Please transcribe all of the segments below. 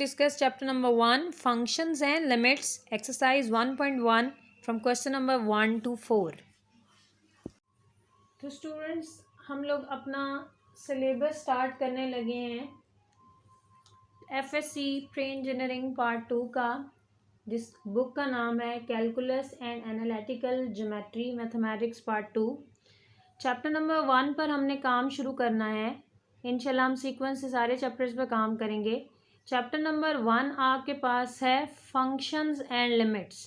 discuss chapter number 1, functions and limits, exercise 1.1 from question number 1 to 4. तो students हम लोग अपना सिलेबस स्टार्ट करने लगे हैं एफएससी प्री इंजीनियरिंग पार्ट 2 का, जिस बुक का नाम है calculus and analytical geometry mathematics part 2। Chapter number 1 पर हमने काम शुरू करना है। इंशाल्लाह हम सीक्वेंस से सारे चैप्टर्स पर काम करेंगे। चैप्टर नंबर 1 आपके पास है फंक्शंस एंड लिमिट्स।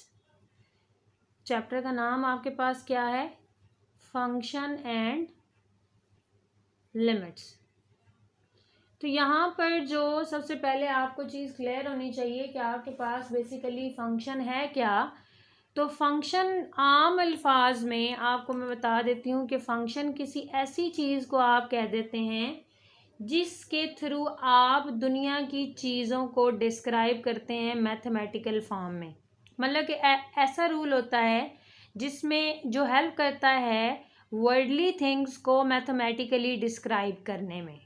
चैप्टर का नाम आपके पास क्या है? Function and limits. तो यहाँ पर जो सबसे पहले आपको चीज़ क्लियर होनी चाहिए कि आपके पास बेसिकली फंक्शन है क्या। तो फंक्शन आम अल्फाज में आपको मैं बता देती हूँ कि फंक्शन किसी ऐसी चीज़ को आप कह देते हैं जिसके थ्रू आप दुनिया की चीज़ों को डिस्क्राइब करते हैं मैथमेटिकल फॉर्म में। मतलब कि ऐसा रूल होता है जिसमें जो हेल्प करता है वर्डली थिंग्स को मैथमेटिकली डिस्क्राइब करने में,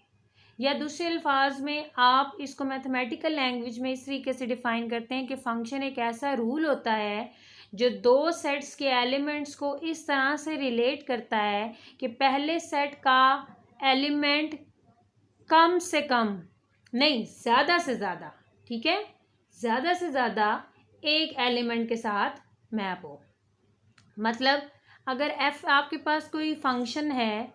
या दूसरे अल्फाज में आप इसको मैथमेटिकल लैंग्वेज में इस तरीके से डिफाइन करते हैं कि फंक्शन एक ऐसा रूल होता है जो दो सेट्स के एलिमेंट्स को इस तरह से रिलेट करता है कि पहले सेट का एलिमेंट कम से कम नहीं, ज़्यादा से ज़्यादा, ठीक है, ज़्यादा से ज़्यादा एक एलिमेंट के साथ मैप हो। मतलब अगर एफ आपके पास कोई फंक्शन है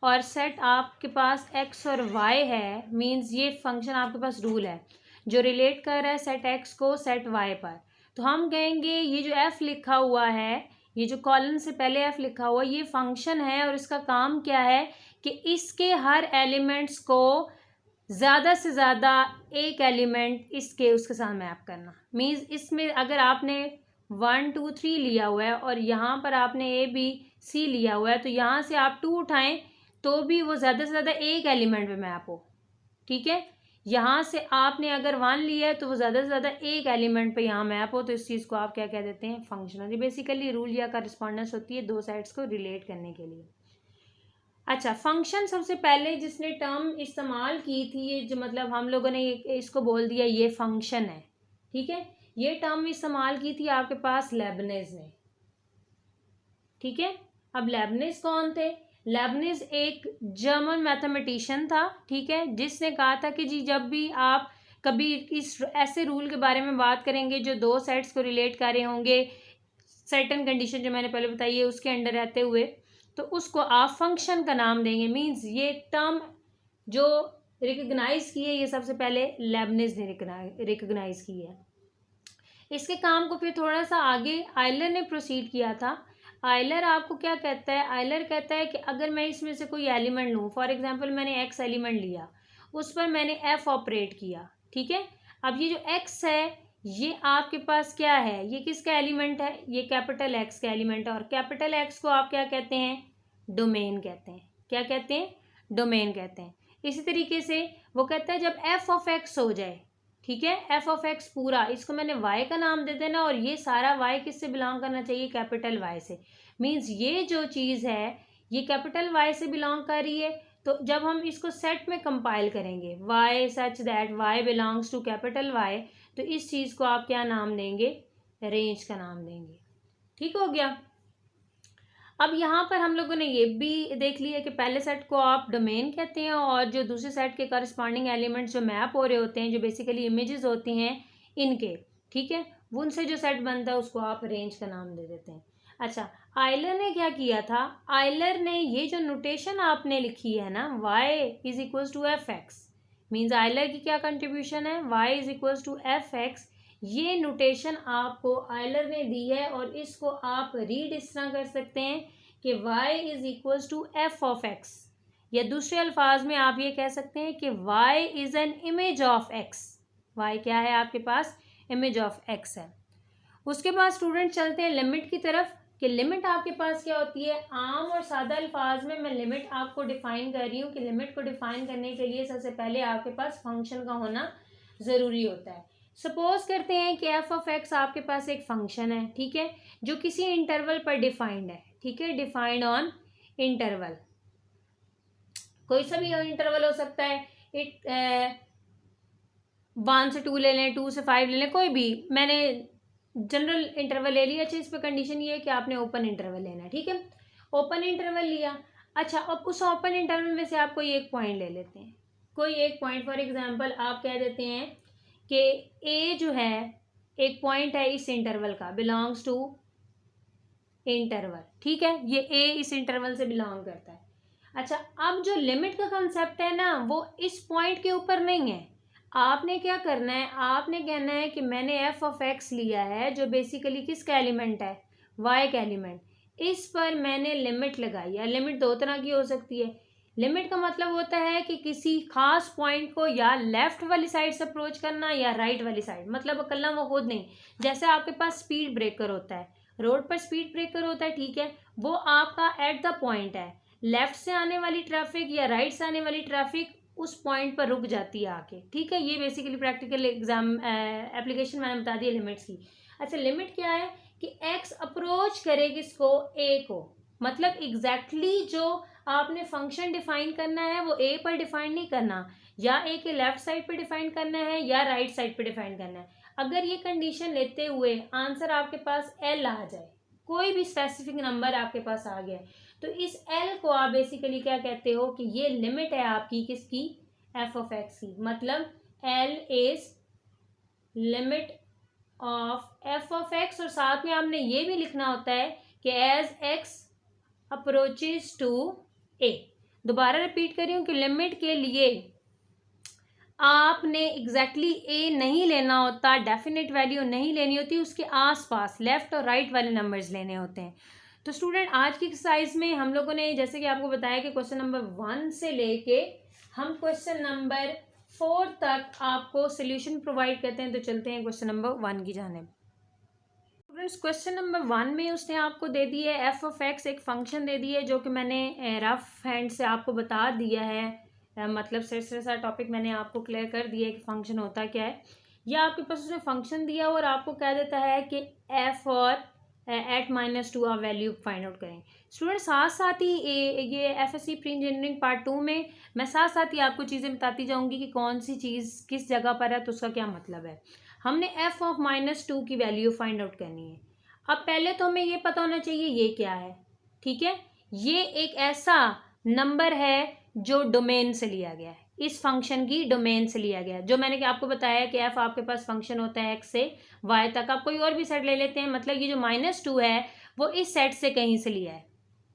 और सेट आपके पास एक्स और वाई है, मींस ये फंक्शन आपके पास रूल है जो रिलेट कर रहा है सेट एक्स को सेट वाई पर, तो हम कहेंगे ये जो एफ लिखा हुआ है, ये जो कॉलन से पहले एफ लिखा हुआ है, ये फंक्शन है और इसका काम क्या है कि इसके हर एलिमेंट्स को ज़्यादा से ज़्यादा एक एलिमेंट इसके उसके साथ मैप करना। मीन्स इसमें अगर आपने 1 2 3 लिया हुआ है और यहाँ पर आपने ए बी सी लिया हुआ है, तो यहाँ से आप 2 उठाएं तो भी वो ज़्यादा से ज़्यादा एक एलिमेंट पे मैप हो, ठीक है। यहाँ से आपने अगर 1 लिया है तो वो ज़्यादा से ज़्यादा एक एलिमेंट पे यहाँ मैप हो, तो इस चीज़ को आप क्या कह देते हैं? फंक्शनल। ये बेसिकली रूल या करस्पॉन्डेंस होती है दो साइड्स को रिलेट करने के लिए। अच्छा, फंक्शन सबसे पहले जिसने टर्म इस्तेमाल की थी, ये जो मतलब हम लोगों ने इसको बोल दिया ये फंक्शन है, ठीक है। ये टर्म इस्तेमाल की थी आपके पास लेबनिज ने, ठीक है। अब लेबनिज कौन थे? लेबनिज एक जर्मन मैथमेटिशियन था, ठीक है, जिसने कहा था कि जी जब भी आप कभी इस ऐसे रूल के बारे में बात करेंगे जो दो सेट्स को रिलेट कर रहे होंगे सर्टेन कंडीशन जो मैंने पहले बताई है उसके अंडर रहते हुए, तो उसको आप फंक्शन का नाम देंगे। मींस ये टर्म जो रिकग्नाइज की है ये सबसे पहले लेबनिज ने रिकग्नाइज की है। इसके काम को फिर थोड़ा सा आगे आयलर ने प्रोसीड किया था। आयलर आपको क्या कहता है? आयलर कहता है कि अगर मैं इसमें से कोई एलिमेंट लूँ, फॉर एग्जांपल मैंने एक्स एलिमेंट लिया, उस पर मैंने एफ ऑपरेट किया, ठीक है। अब ये जो एक्स है ये आपके पास क्या है? ये किसका एलिमेंट है? ये कैपिटल एक्स का एलिमेंट है। और कैपिटल एक्स को आप क्या कहते हैं? डोमेन कहते हैं। क्या कहते हैं? डोमेन कहते हैं। इसी तरीके से वो कहता है जब एफ ऑफ एक्स हो जाए, ठीक है, एफ ऑफ एक्स पूरा, इसको मैंने वाई का नाम दे देना और ये सारा वाई किससे बिलोंग करना चाहिए? कैपिटल वाई से। मीन्स ये जो चीज़ है ये कैपिटल वाई से बिलोंग कर रही है। तो जब हम इसको सेट में कंपाइल करेंगे Y such that Y belongs to capital Y, तो इस चीज़ को आप क्या नाम देंगे? रेंज का नाम देंगे। ठीक हो गया। अब यहाँ पर हम लोगों ने ये भी देख लिया कि पहले सेट को आप डोमेन कहते हैं और जो दूसरे सेट के करस्पॉन्डिंग एलिमेंट्स जो मैप हो रहे होते हैं, जो बेसिकली इमेजेस होती हैं इनके, ठीक है, वो उनसे जो सेट बनता है उसको आप रेंज का नाम दे देते हैं। अच्छा, आयलर ने क्या किया था? आयलर ने ये जो नोटेशन आपने लिखी है ना, y is equals to F X, means Euler की क्या कंट्रीब्यूशन है? y is equals to F X. ये नोटेशन आपको आयलर ने दी है और इसको आप रीड इस तरह कर सकते हैं कि y is equals to F of X, या दूसरे अल्फाज में आप ये कह सकते हैं कि y is an image of x। y क्या है आपके पास? इमेज ऑफ x है। उसके बाद स्टूडेंट चलते हैं लिमिट की तरफ कि लिमिट आपके पास क्या होती है। आम और सादा अल्फाज में मैं लिमिट आपको डिफाइन कर रही हूँ कि लिमिट को डिफाइन करने के लिए सबसे पहले आपके पास फंक्शन का होना ज़रूरी होता है। सपोज करते हैं कि एफ ऑफ एक्स आपके पास एक फंक्शन है, ठीक है, जो किसी इंटरवल पर डिफाइंड है, ठीक है, डिफाइंड ऑन इंटरवल। कोई सा भी इंटरवल हो सकता है। 1 से 2 ले लें, 2 से 5 ले लें, कोई भी, मैंने जनरल इंटरवल ले लिया। अच्छा, इस पर कंडीशन ये है कि आपने ओपन इंटरवल लेना है, ठीक है। ओपन इंटरवल लिया। अच्छा, अब उस ओपन इंटरवल में से आप कोई एक पॉइंट ले लेते हैं, कोई एक पॉइंट। फॉर एग्जांपल आप कह देते हैं कि ए जो है एक पॉइंट है इस इंटरवल का, बिलोंग्स टू इंटरवल, ठीक है, ये ए इस इंटरवल से बिलोंग करता है। अच्छा, अब जो लिमिट का कंसेप्ट है ना, वो इस पॉइंट के ऊपर नहीं है। आपने क्या करना है, आपने कहना है कि मैंने एफ ऑफ एक्स लिया है जो बेसिकली किसका एलिमेंट है, वाई का एलिमेंट। इस पर मैंने लिमिट लगाई है। लिमिट दो तरह की हो सकती है। लिमिट का मतलब होता है कि किसी खास पॉइंट को या लेफ्ट वाली साइड से अप्रोच करना या राइट वाली साइड, मतलब अकेला वो खुद नहीं। जैसे आपके पास स्पीड ब्रेकर होता है, रोड पर स्पीड ब्रेकर होता है, ठीक है, वो आपका एट द पॉइंट है। लेफ्ट से आने वाली ट्रैफिक या राइट से आने वाली ट्रैफिक उस पॉइंट पर रुक जाती है आके, ठीक है। ये बेसिकली प्रैक्टिकल एग्जाम एप्लीकेशन मैंने बता दी लिमिट्स की। अच्छा, लिमिट क्या है कि एक्स अप्रोच करे किसको, ए को, मतलब एग्जैक्टली जो आपने फंक्शन डिफाइन करना है वो ए पर डिफाइन नहीं करना, या ए के लेफ्ट साइड पे डिफाइन करना है या राइट साइड पे डिफाइन करना है। अगर ये कंडीशन लेते हुए आंसर आपके पास एल आ जाए, कोई भी स्पेसिफिक नंबर आपके पास आ गया, तो इस एल को आप बेसिकली क्या कहते हो कि ये लिमिट है आपकी किसकी, एफ ऑफ एक्स की। मतलब L is limit of F of x. और साथ में आपने ये भी लिखना होता है कि एज एक्स अप्रोचेज टू ए। दोबारा रिपीट कर रही हूँ कि लिमिट के लिए आपने एग्जैक्टली ए नहीं लेना होता, डेफिनेट वैल्यू नहीं लेनी होती, उसके आसपास लेफ्ट और राइट वाले नंबर्स लेने होते हैं। तो स्टूडेंट, आज की एक्सरसाइज में हम लोगों ने जैसे कि आपको बताया कि क्वेश्चन नंबर 1 से लेके हम क्वेश्चन नंबर 4 तक आपको सोल्यूशन प्रोवाइड करते हैं। तो चलते हैं क्वेश्चन नंबर 1 की जानिब। स्टूडेंट्स, क्वेश्चन नंबर 1 में उसने आपको दे दी है एफ ऑफ एक्स, एक फंक्शन दे दी है जो कि मैंने रफ हैंड से आपको बता दिया है, मतलब सिर्फ सा टॉपिक मैंने आपको क्लियर कर दिया है कि फंक्शन होता क्या है। या आपके पास उसने फंक्शन दिया और आपको कह देता है कि एफ और एट -2 आप वैल्यू फाइंड आउट करें। स्टूडेंट, साथ साथ ही ये एफएससी प्री इंजीनियरिंग पार्ट 2 में मैं साथ साथ ही आपको चीज़ें बताती जाऊंगी कि कौन सी चीज़ किस जगह पर है तो उसका क्या मतलब है। हमने एफ ऑफ -2 की वैल्यू फाइंड आउट करनी है। अब पहले तो हमें ये पता होना चाहिए ये क्या है, ठीक है। ये एक ऐसा नंबर है जो डोमेन से लिया गया है, इस फंक्शन की डोमेन से लिया गया है। जो मैंने कि आपको बताया कि एफ आपके पास फंक्शन होता है एक्स से वाई तक। आप कोई और भी सेट ले लेते हैं, मतलब ये जो -2 है वो इस सेट से कहीं से लिया है,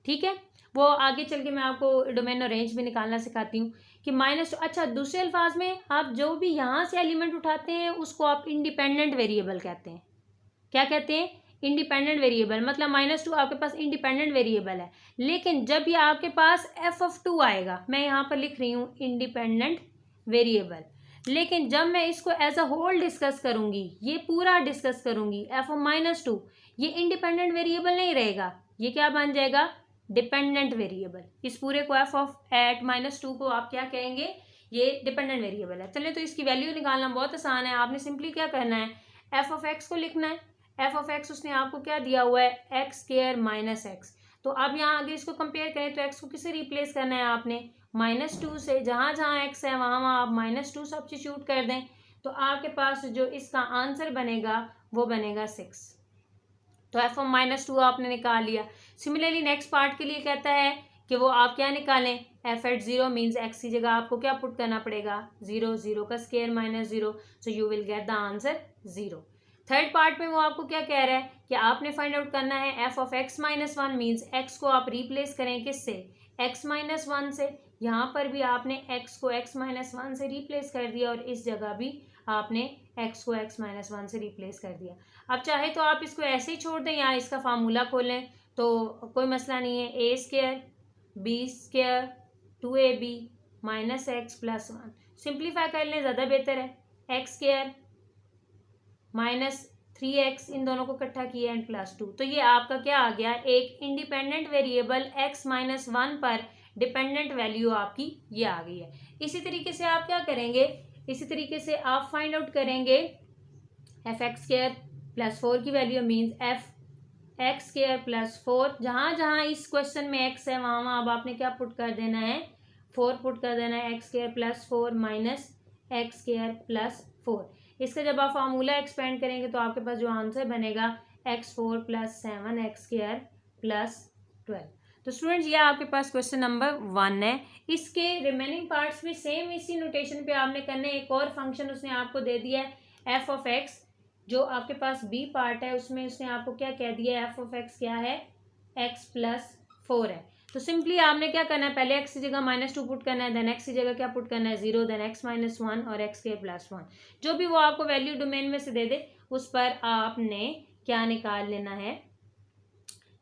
ठीक है। वो आगे चल के मैं आपको डोमेन और रेंज भी निकालना सिखाती हूँ कि -2। अच्छा, दूसरे अल्फाज में आप जो भी यहाँ से एलिमेंट उठाते हैं उसको आप इंडिपेंडेंट वेरिएबल कहते हैं। क्या कहते हैं, इंडिपेंडेंट वेरिएबल। मतलब -2 आपके पास इंडिपेंडेंट वेरिएबल है, लेकिन जब ये आपके पास एफ ऑफ 2 आएगा, मैं यहाँ पर लिख रही हूँ इंडिपेंडेंट वेरिएबल, लेकिन जब मैं इसको एज अ होल डिस्कस करूंगी, ये पूरा डिस्कस करूंगी, एफ ऑफ -2 ये इंडिपेंडेंट वेरिएबल नहीं रहेगा, ये क्या बन जाएगा, डिपेंडेंट वेरिएबल। इस पूरे को एफ ऑफ एट -2 को आप क्या कहेंगे, ये डिपेंडेंट वेरिएबल है। चलिए, तो इसकी वैल्यू निकालना बहुत आसान है। आपने सिंपली क्या करना है, एफ ऑफ एक्स को लिखना है। एफ ऑफ एक्स उसने आपको क्या दिया हुआ है, एक्स स्क्वायर माइनस एक्स। तो अब यहाँ आगे इसको कंपेयर करें तो एक्स को किससे रिप्लेस करना है आपने, -2 से। जहाँ जहाँ एक्स है वहाँ वहाँ आप -2 सब्स्टिट्यूट कर दें, तो आपके पास जो इसका आंसर बनेगा वो बनेगा 6। तो एफ ऑफ -2 आपने निकाल लिया। सिमिलरली नेक्स्ट पार्ट के लिए कहता है कि वो आप क्या निकालें, एफ एट 0 मीन्स एक्स की जगह आपको क्या पुट करना पड़ेगा, 0, 0 का square -0, so you will get the answer 0। Third part में वो आपको क्या कह रहा है कि आपने फाइंड आउट करना है F of x -1 means x को आप रिप्लेस करें किससे, एक्स -1 से। यहाँ पर भी आपने एक्स को x -1 से रिप्लेस कर दिया और इस जगह भी आपने x को x -1 से रिप्लेस कर दिया। अब चाहे तो आप इसको ऐसे ही छोड़ दें या इसका फार्मूला खोलें तो कोई मसला नहीं है। A square B square 2ab -x + 1 simplify कर लें, ज़्यादा बेहतर है। एक्स स्क्वायर -3x इन दोनों को इकट्ठा किया एंड +2, तो ये आपका क्या आ गया, एक इंडिपेंडेंट वेरिएबल x -1 पर डिपेंडेंट वैल्यू आपकी ये आ गई है। इसी तरीके से आप क्या करेंगे, इसी तरीके से आप फाइंड आउट करेंगे एफ एक्स स्क्वायर +4 की value means F x square +4। जहाँ जहाँ इस क्वेश्चन में x है वहाँ वहाँ अब आपने क्या पुट कर देना है, 4 पुट कर देना है। X square +4 - x square 4। इसका जब आप फार्मूला एक्सपेंड करेंगे तो आपके पास जो आंसर बनेगा x4 + 7x² + 12। तो स्टूडेंट्स ये आपके पास क्वेश्चन नंबर 1 है। इसके रिमेनिंग पार्ट्स भी सेम इसी नोटेशन पे आपने करने। एक और फंक्शन उसने आपको दे दिया है f(x), जो आपके पास बी पार्ट है उसमें उसने आपको क्या कह दिया है, f(x) क्या है, x + 4 है। तो सिंपली आपने क्या करना है, पहले x की जगह -2 पुट करना है, देन x की जगह क्या पुट करना है, 0, देन x - 1 और x² + 1। जो भी वो आपको वैल्यू डोमेन में से दे दे उस पर आपने क्या निकाल लेना है,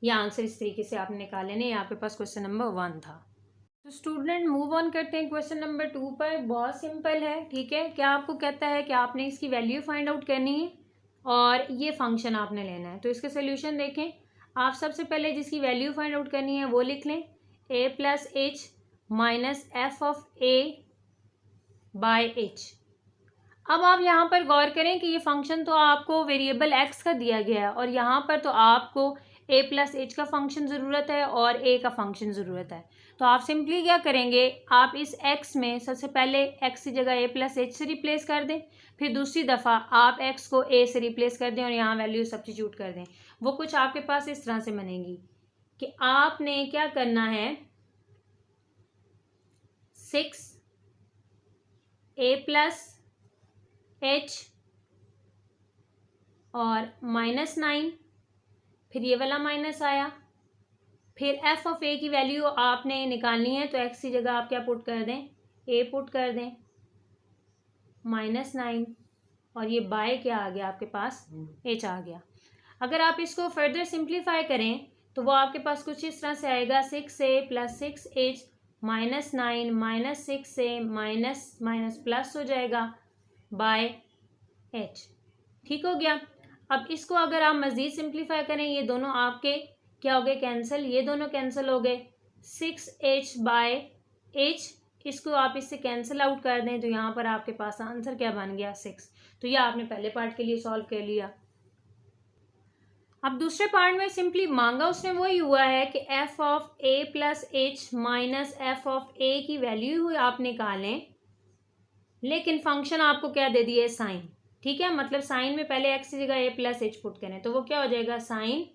या आंसर इस तरीके से आपने निकाल लेने। ये आपके पास क्वेश्चन नंबर 1 था। तो स्टूडेंट मूव ऑन करते हैं क्वेश्चन नंबर 2 पर। बहुत सिंपल है, ठीक है। क्या आपको कहता है कि आपने इसकी वैल्यू फाइंड आउट करनी है और ये फंक्शन आपने लेना है। तो इसका सोल्यूशन देखें। आप सबसे पहले जिसकी वैल्यू फाइंड आउट करनी है वो लिख लें, a + h - f(a/h)। अब आप यहाँ पर गौर करें कि ये फंक्शन तो आपको वेरिएबल x का दिया गया है और यहाँ पर तो आपको a + h का फंक्शन ज़रूरत है और a का फंक्शन ज़रूरत है। तो आप सिंपली क्या करेंगे, आप इस x में सबसे पहले x की जगह a + h से रिप्लेस कर दें, फिर दूसरी दफ़ा आप x को a से रिप्लेस कर दें और यहाँ वैल्यू सब्स्टिट्यूट कर दें। वो कुछ आपके पास इस तरह से बनेगी कि आपने क्या करना है, 6a + h और -9, फिर ये वाला माइनस आया, फिर f(a) की वैल्यू आपने निकालनी है। तो x की जगह आप क्या पुट कर दें, a पुट कर दें, -9 और ये बाय क्या आ गया आपके पास, h आ गया। अगर आप इसको फर्दर सिंप्लीफाई करें तो वो आपके पास कुछ इस तरह से आएगा, 6a + 6h -9 - 6a प्लस हो जाएगा बाय h। ठीक हो गया। अब इसको अगर आप मज़ीद सिंप्लीफाई करें, ये दोनों आपके क्या हो गए, कैंसिल, ये दोनों कैंसिल हो गए। 6h/h, इसको आप इससे कैंसिल आउट कर दें तो यहाँ पर आपके पास आंसर क्या बन गया, 6। तो ये आपने पहले पार्ट के लिए सॉल्व कर लिया। अब दूसरे पार्ट में सिंपली मांगा उसने वही हुआ है कि f(a + h - f(a) की वैल्यू आप निकालें, लेकिन फंक्शन आपको क्या दे दिए, साइन। ठीक है, मतलब साइन में पहले x की जगह a + h पुट करें तो वो क्या हो जाएगा, साइन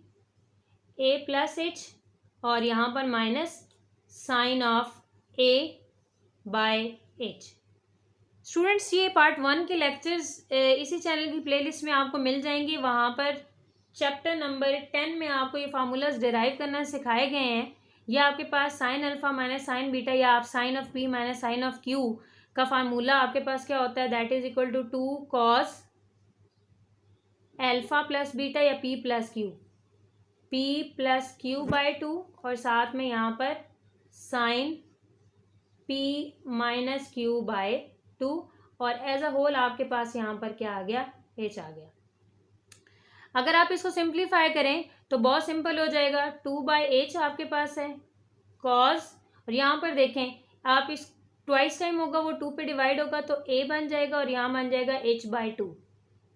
a + h और यहाँ पर minus sign of a/h। Students ये पार्ट 1 के लेक्चर्स इसी चैनल की प्लेलिस्ट में आपको मिल जाएंगे। वहाँ पर चैप्टर नंबर 10 में आपको ये फार्मूलाज डिराइव करना सिखाए गए हैं। या आपके पास साइन अल्फा - साइन बीटा या आप sine of p - sine of q का फार्मूला आपके पास क्या होता है, that is equal to 2 cos alpha + beta या p + q/2 और साथ में यहाँ पर साइन p - q/2 और एज अ होल आपके पास यहाँ पर क्या आ गया, h आ गया। अगर आप इसको सिंप्लीफाई करें तो बहुत सिंपल हो जाएगा, 2/h आपके पास है cos, और यहाँ पर देखें आप इस ट्वाइस टाइम होगा वो 2 पे डिवाइड होगा तो a बन जाएगा और यहाँ बन जाएगा h/2।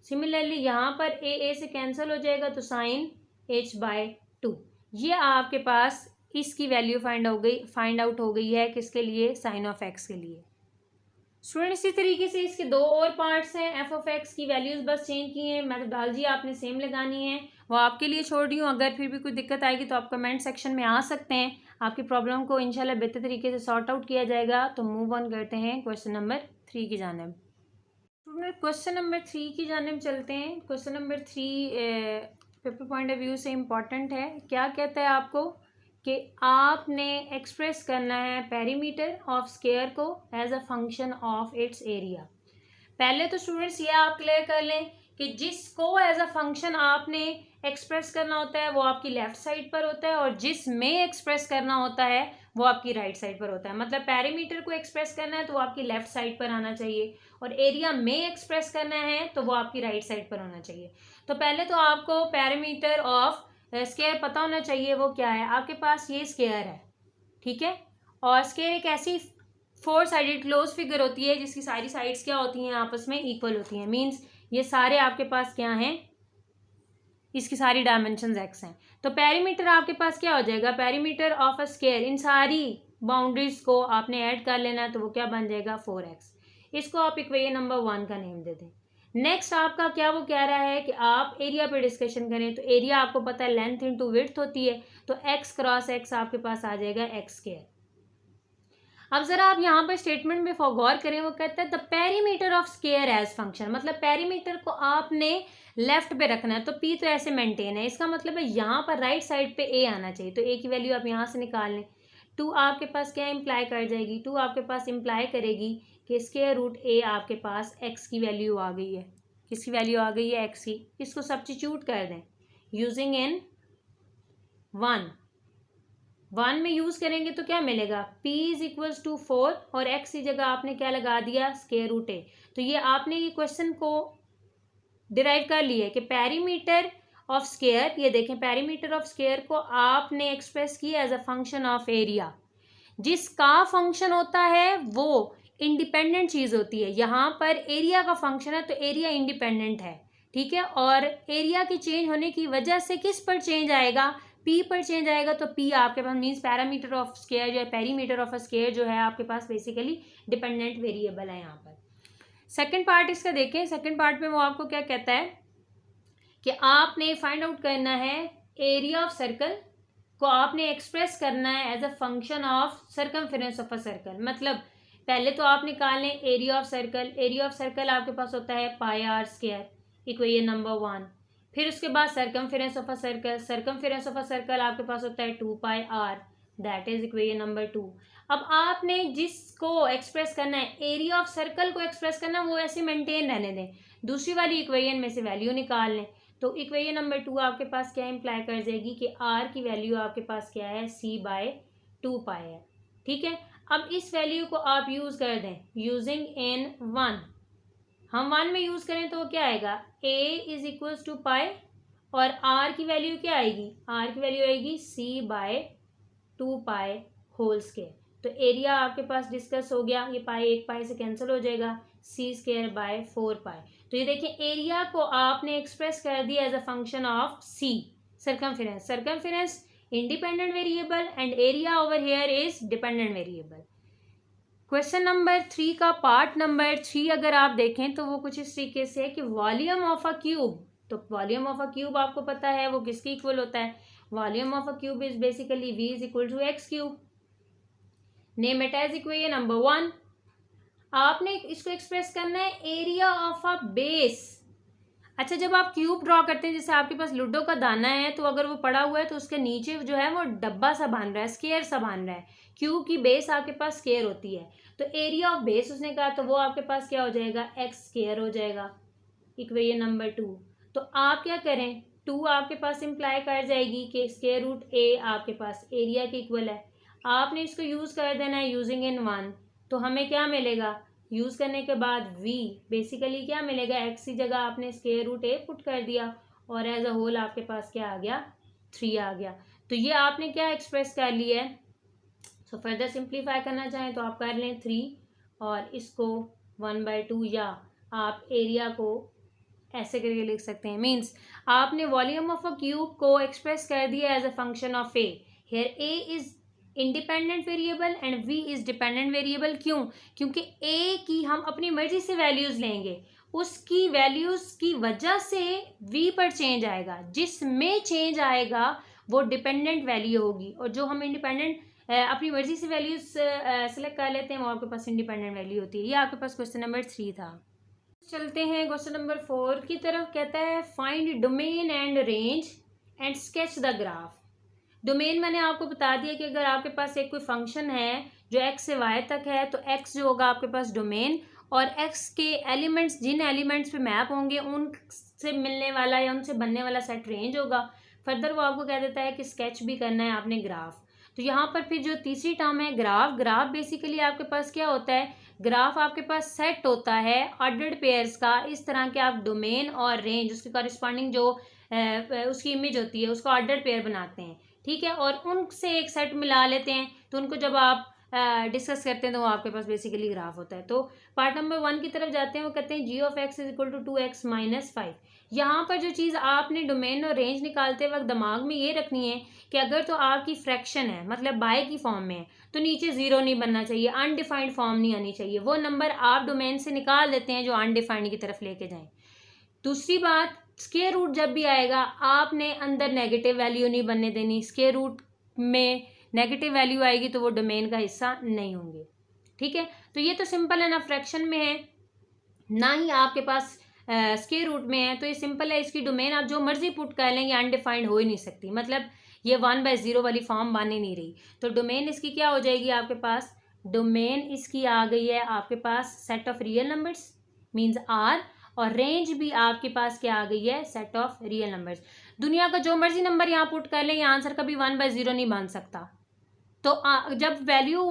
सिमिलरली यहाँ पर a से कैंसिल हो जाएगा तो साइन h/2। ये आपके पास इसकी वैल्यू फाइंड आउट हो गई है, किसके लिए, साइन ऑफ x के लिए। स्टूडेंट इसी तरीके से इसके दो और पार्ट्स हैं, f(x) की वैल्यूज़ बस चेंज की हैं, मेथोडोलॉजी आपने सेम लगानी है, वो आपके लिए छोड़ रही हूँ। अगर फिर भी कोई दिक्कत आएगी तो आप कमेंट सेक्शन में आ सकते हैं, आपकी प्रॉब्लम को इंशाल्लाह बेहतर तरीके से सॉर्ट आउट किया जाएगा। तो मूव ऑन करते हैं क्वेश्चन नंबर 3 की जानिब। स्टूडेंट क्वेश्चन नंबर 3 की जानिब चलते हैं। Question number 3 paper point of view से इम्पॉर्टेंट है। क्या कहता है आपको कि आपने एक्सप्रेस करना है पेरीमीटर ऑफ स्क्वायर को as a function of its area. पहले तो स्टूडेंट्स ये आप क्लियर कर लें कि जिसको एज अ फंक्शन आपने एक्सप्रेस करना होता है वो आपकी लेफ्ट साइड पर होता है और जिसमें एक्सप्रेस करना होता है वो आपकी राइट साइड पर होता है। मतलब पेरीमीटर को एक्सप्रेस करना है तो वो आपकी लेफ्ट साइड पर आना चाहिए और एरिया में एक्सप्रेस करना है तो वो आपकी राइट साइड पर होना चाहिए। तो पहले तो आपको पेरीमीटर ऑफ स्क्वायर पता होना चाहिए, वो क्या है, आपके पास ये स्क्वायर है, ठीक है, और स्क्वायर एक ऐसी 4 साइडेड क्लोज फिगर होती है जिसकी सारी साइड्स क्या होती हैं, आपस में इक्वल होती हैं। मींस ये सारे आपके पास क्या हैं, इसकी सारी डायमेंशंस x हैं। तो पेरीमीटर आपके पास क्या हो जाएगा, पेरीमीटर ऑफ अ स्क्वायर, इन सारी बाउंड्रीज को आपने ऐड कर लेना है तो वो क्या बन जाएगा, 4x। इसको आप इक्वेशन नंबर 1 का नेम दे दें। नेक्स्ट आपका क्या वो कह रहा है कि आप एरिया पे डिस्कशन करें, तो एरिया आपको पता है लेंथ इंटू विड्थ होती है, तो एक्स क्रॉस एक्स आपके पास आ जाएगा एक्स स्क्वायर। अब जरा आप यहाँ पर स्टेटमेंट में गौर करें, वो कहता है the perimeter of square as function, मतलब पेरीमीटर को आपने लेफ्ट पे रखना है, तो पी तो ऐसे मेंटेन है, इसका मतलब है यहाँ पर राइट साइड पे ए आना चाहिए, तो ए की वैल्यू आप यहाँ से निकाल लें। 2 आपके पास क्या इंप्लाई कर जाएगी, 2 आपके पास इंप्लाई करेगी कि स्क्वायर रूट ए आपके पास एक्स की वैल्यू आ गई है, किसकी वैल्यू आ गई है, एक्स की। इसको सब्स्टिट्यूट कर दें यूजिंग इन 1 में यूज करेंगे तो क्या मिलेगा, p इज इक्वल्स टू 4 और x की जगह आपने क्या लगा दिया, स्क्वायर रूट ए। तो ये आपने ये क्वेश्चन को डिराइव कर लिया कि पेरीमीटर ऑफ स्क्वायर, ये देखें पेरीमीटर ऑफ स्क्वायर को आपने एक्सप्रेस किया as a function of area. जिसका फंक्शन होता है वो इंडिपेंडेंट चीज होती है, यहाँ पर एरिया का फंक्शन है तो एरिया इंडिपेंडेंट है, ठीक है। और एरिया के चेंज होने की वजह से किस पर चेंज आएगा, पी पर चेंज आएगा, तो पी आपके पास मीन्स पैरामीटर ऑफ स्क्वायर जो है, पेरीमीटर ऑफ अ स्क्वायर जो है आपके पास बेसिकली डिपेंडेंट वेरिएबल है यहाँ पर। सेकंड पार्ट इसका देखें, सेकंड पार्ट में वो आपको क्या कहता है कि आपने फाइंड आउट करना है एरिया ऑफ सर्कल को आपने एक्सप्रेस करना है as a function of circumference of a circle. मतलब पहले तो आप निकाल लें area of circle, area of circle आपके पास होता है pi R square, equation number 1। फिर उसके बाद circumference of a circle, circumference of a circle आपके पास होता है 2 pi R, that is equation number 2। अब आपने जिसको एक्सप्रेस करना है, एरिया ऑफ सर्कल को एक्सप्रेस करना है, वो ऐसे मेंटेन रहने दें, दूसरी वाली इक्वेशन में से वैल्यू निकाल लें। तो इक्वेशन नंबर 2 आपके पास क्या इंप्लाई कर जाएगी कि आर की वैल्यू आपके पास क्या है, c बाय 2 पाई है, ठीक है। अब इस वैल्यू को आप यूज कर दें यूजिंग इन 1, हम 1 में यूज करें तो क्या आएगा, a इज इक्वल्स टू पाई और r की वैल्यू क्या आएगी, r की वैल्यू आएगी c बाय 2 पाई होल स्क्वायर। तो एरिया आपके पास डिस्कस हो गया, ये पाई एक पाई से कैंसिल हो जाएगा, c स्क्वायर बाय 4 पाई। तो ये देखिए एरिया को आपने एक्सप्रेस कर दिया as a function of c, circumference. Circumference independent variable and area over here is dependent variable. Question number 3 का पार्ट नंबर 3 अगर आप देखें तो वो कुछ इस तरीके से है कि वॉल्यूम ऑफ अ क्यूब, तो वॉल्यूम ऑफ अ क्यूब आपको पता है वो किसके इक्वल होता है, volume of a cube is basically v is equal to x cube. Name it as equation number 1। आपने इसको एक्सप्रेस करना है एरिया ऑफ अ बेस। अच्छा, जब आप क्यूब ड्रॉ करते हैं, जैसे आपके पास लूडो का दाना है, तो अगर वो पड़ा हुआ है तो उसके नीचे जो है वो डब्बा सा बांध रहा है, स्क्वायर सा बांध रहा है, क्यूब की बेस आपके पास स्क्वायर होती है, तो एरिया ऑफ बेस उसने कहा तो वो आपके पास क्या हो जाएगा, एक्स स्क्वायर हो जाएगा, इक्वेशन नंबर 2। तो आप क्या करें, 2 आपके पास इंप्लाई कर जाएगी कि स्क्वायर रूट ए आपके पास एरिया के इक्वल है, आपने इसको यूज कर देना है यूजिंग इन 1, तो हमें क्या मिलेगा, यूज करने के बाद v बेसिकली क्या मिलेगा, x की जगह आपने स्क्वायर रूट ए पुट कर दिया और एज अ होल आपके पास क्या आ गया, 3 आ गया। तो ये आपने क्या एक्सप्रेस कर लिया है। सो फर्दर सिंप्लीफाई करना चाहें तो आप कर लें 3 और इसको 1/2, या आप एरिया को ऐसे करके लिख सकते हैं, मीन्स आपने वॉल्यूम ऑफ अ क्यूब को एक्सप्रेस कर दिया as a function of a. Here a is independent variable and v is dependent variable. क्यों, क्योंकि a की हम अपनी मर्जी से वैल्यूज लेंगे, उसकी वैल्यूज की वजह से v पर चेंज आएगा, जिसमें चेंज आएगा वो डिपेंडेंट वैल्यू होगी, और जो हम इंडिपेंडेंट अपनी मर्जी से वैल्यूज सेलेक्ट कर लेते हैं वो आपके पास इंडिपेंडेंट वैल्यू होती है। ये आपके पास क्वेश्चन नंबर 3 था। चलते हैं क्वेश्चन नंबर 4 की तरफ। कहता है find domain and range and sketch the graph. Domain मैंने आपको बता दिया कि अगर आपके पास एक कोई फंक्शन है जो x से y तक है, तो x जो होगा आपके पास डोमेन, और x के एलिमेंट्स जिन एलिमेंट्स पे मैप होंगे उनसे मिलने वाला या उनसे बनने वाला सेट रेंज होगा। फर्दर वो आपको कह देता है कि स्केच भी करना है आपने ग्राफ। तो यहाँ पर फिर जो तीसरी टर्म है ग्राफ, ग्राफ बेसिकली आपके पास क्या होता है, ग्राफ आपके पास सेट होता है ऑर्डर्ड पेयर्स का। इस तरह के आप डोमेन और रेंज उसके कॉरिस्पॉन्डिंग जो उसकी इमेज होती है उसको ऑर्डर्ड पेयर बनाते हैं, ठीक है, और उनसे एक सेट मिला लेते हैं, तो उनको जब आप डिस्कस करते हैं तो वो आपके पास बेसिकली ग्राफ होता है। तो पार्ट नंबर 1 की तरफ जाते हैं, वो कहते हैं g of x is equal to 2x minus 5। यहाँ पर जो चीज़ आपने डोमेन और रेंज निकालते वक्त दिमाग में ये रखनी है कि अगर तो आपकी फ्रैक्शन है, मतलब बाय की फॉर्म में है, तो नीचे 0 नहीं बनना चाहिए, अनडिफाइंड फॉर्म नहीं आनी चाहिए, वो नंबर आप डोमेन से निकाल देते हैं जो अनडिफाइंड की तरफ लेके जाएं। दूसरी बात, स्क्वायर रूट जब भी आएगा आपने अंदर नेगेटिव वैल्यू नहीं बनने देनी। स्क्वायर रूट में नेगेटिव वैल्यू आएगी तो वो डोमेन का हिस्सा नहीं होंगे। ठीक है, तो ये तो सिंपल है ना, फ्रैक्शन में है ना ही आपके पास स्क्वायर रूट में है, तो ये सिंपल है। इसकी डोमेन आप जो मर्जी पुट कर लें, ये अनडिफाइंड हो ही नहीं सकती, मतलब ये 1/0 वाली फॉर्म बन ही नहीं रही। तो डोमेन इसकी क्या हो जाएगी आपके पास, डोमेन इसकी आ गई है आपके पास set of real numbers means R, और रेंज भी आपके पास क्या आ गई है, सेट ऑफ रियल नंबर्स। दुनिया का जो मर्जी नंबर यहाँ पुट कर लें, ये आंसर कभी 1/0 नहीं बन सकता। तो जब वैल्यू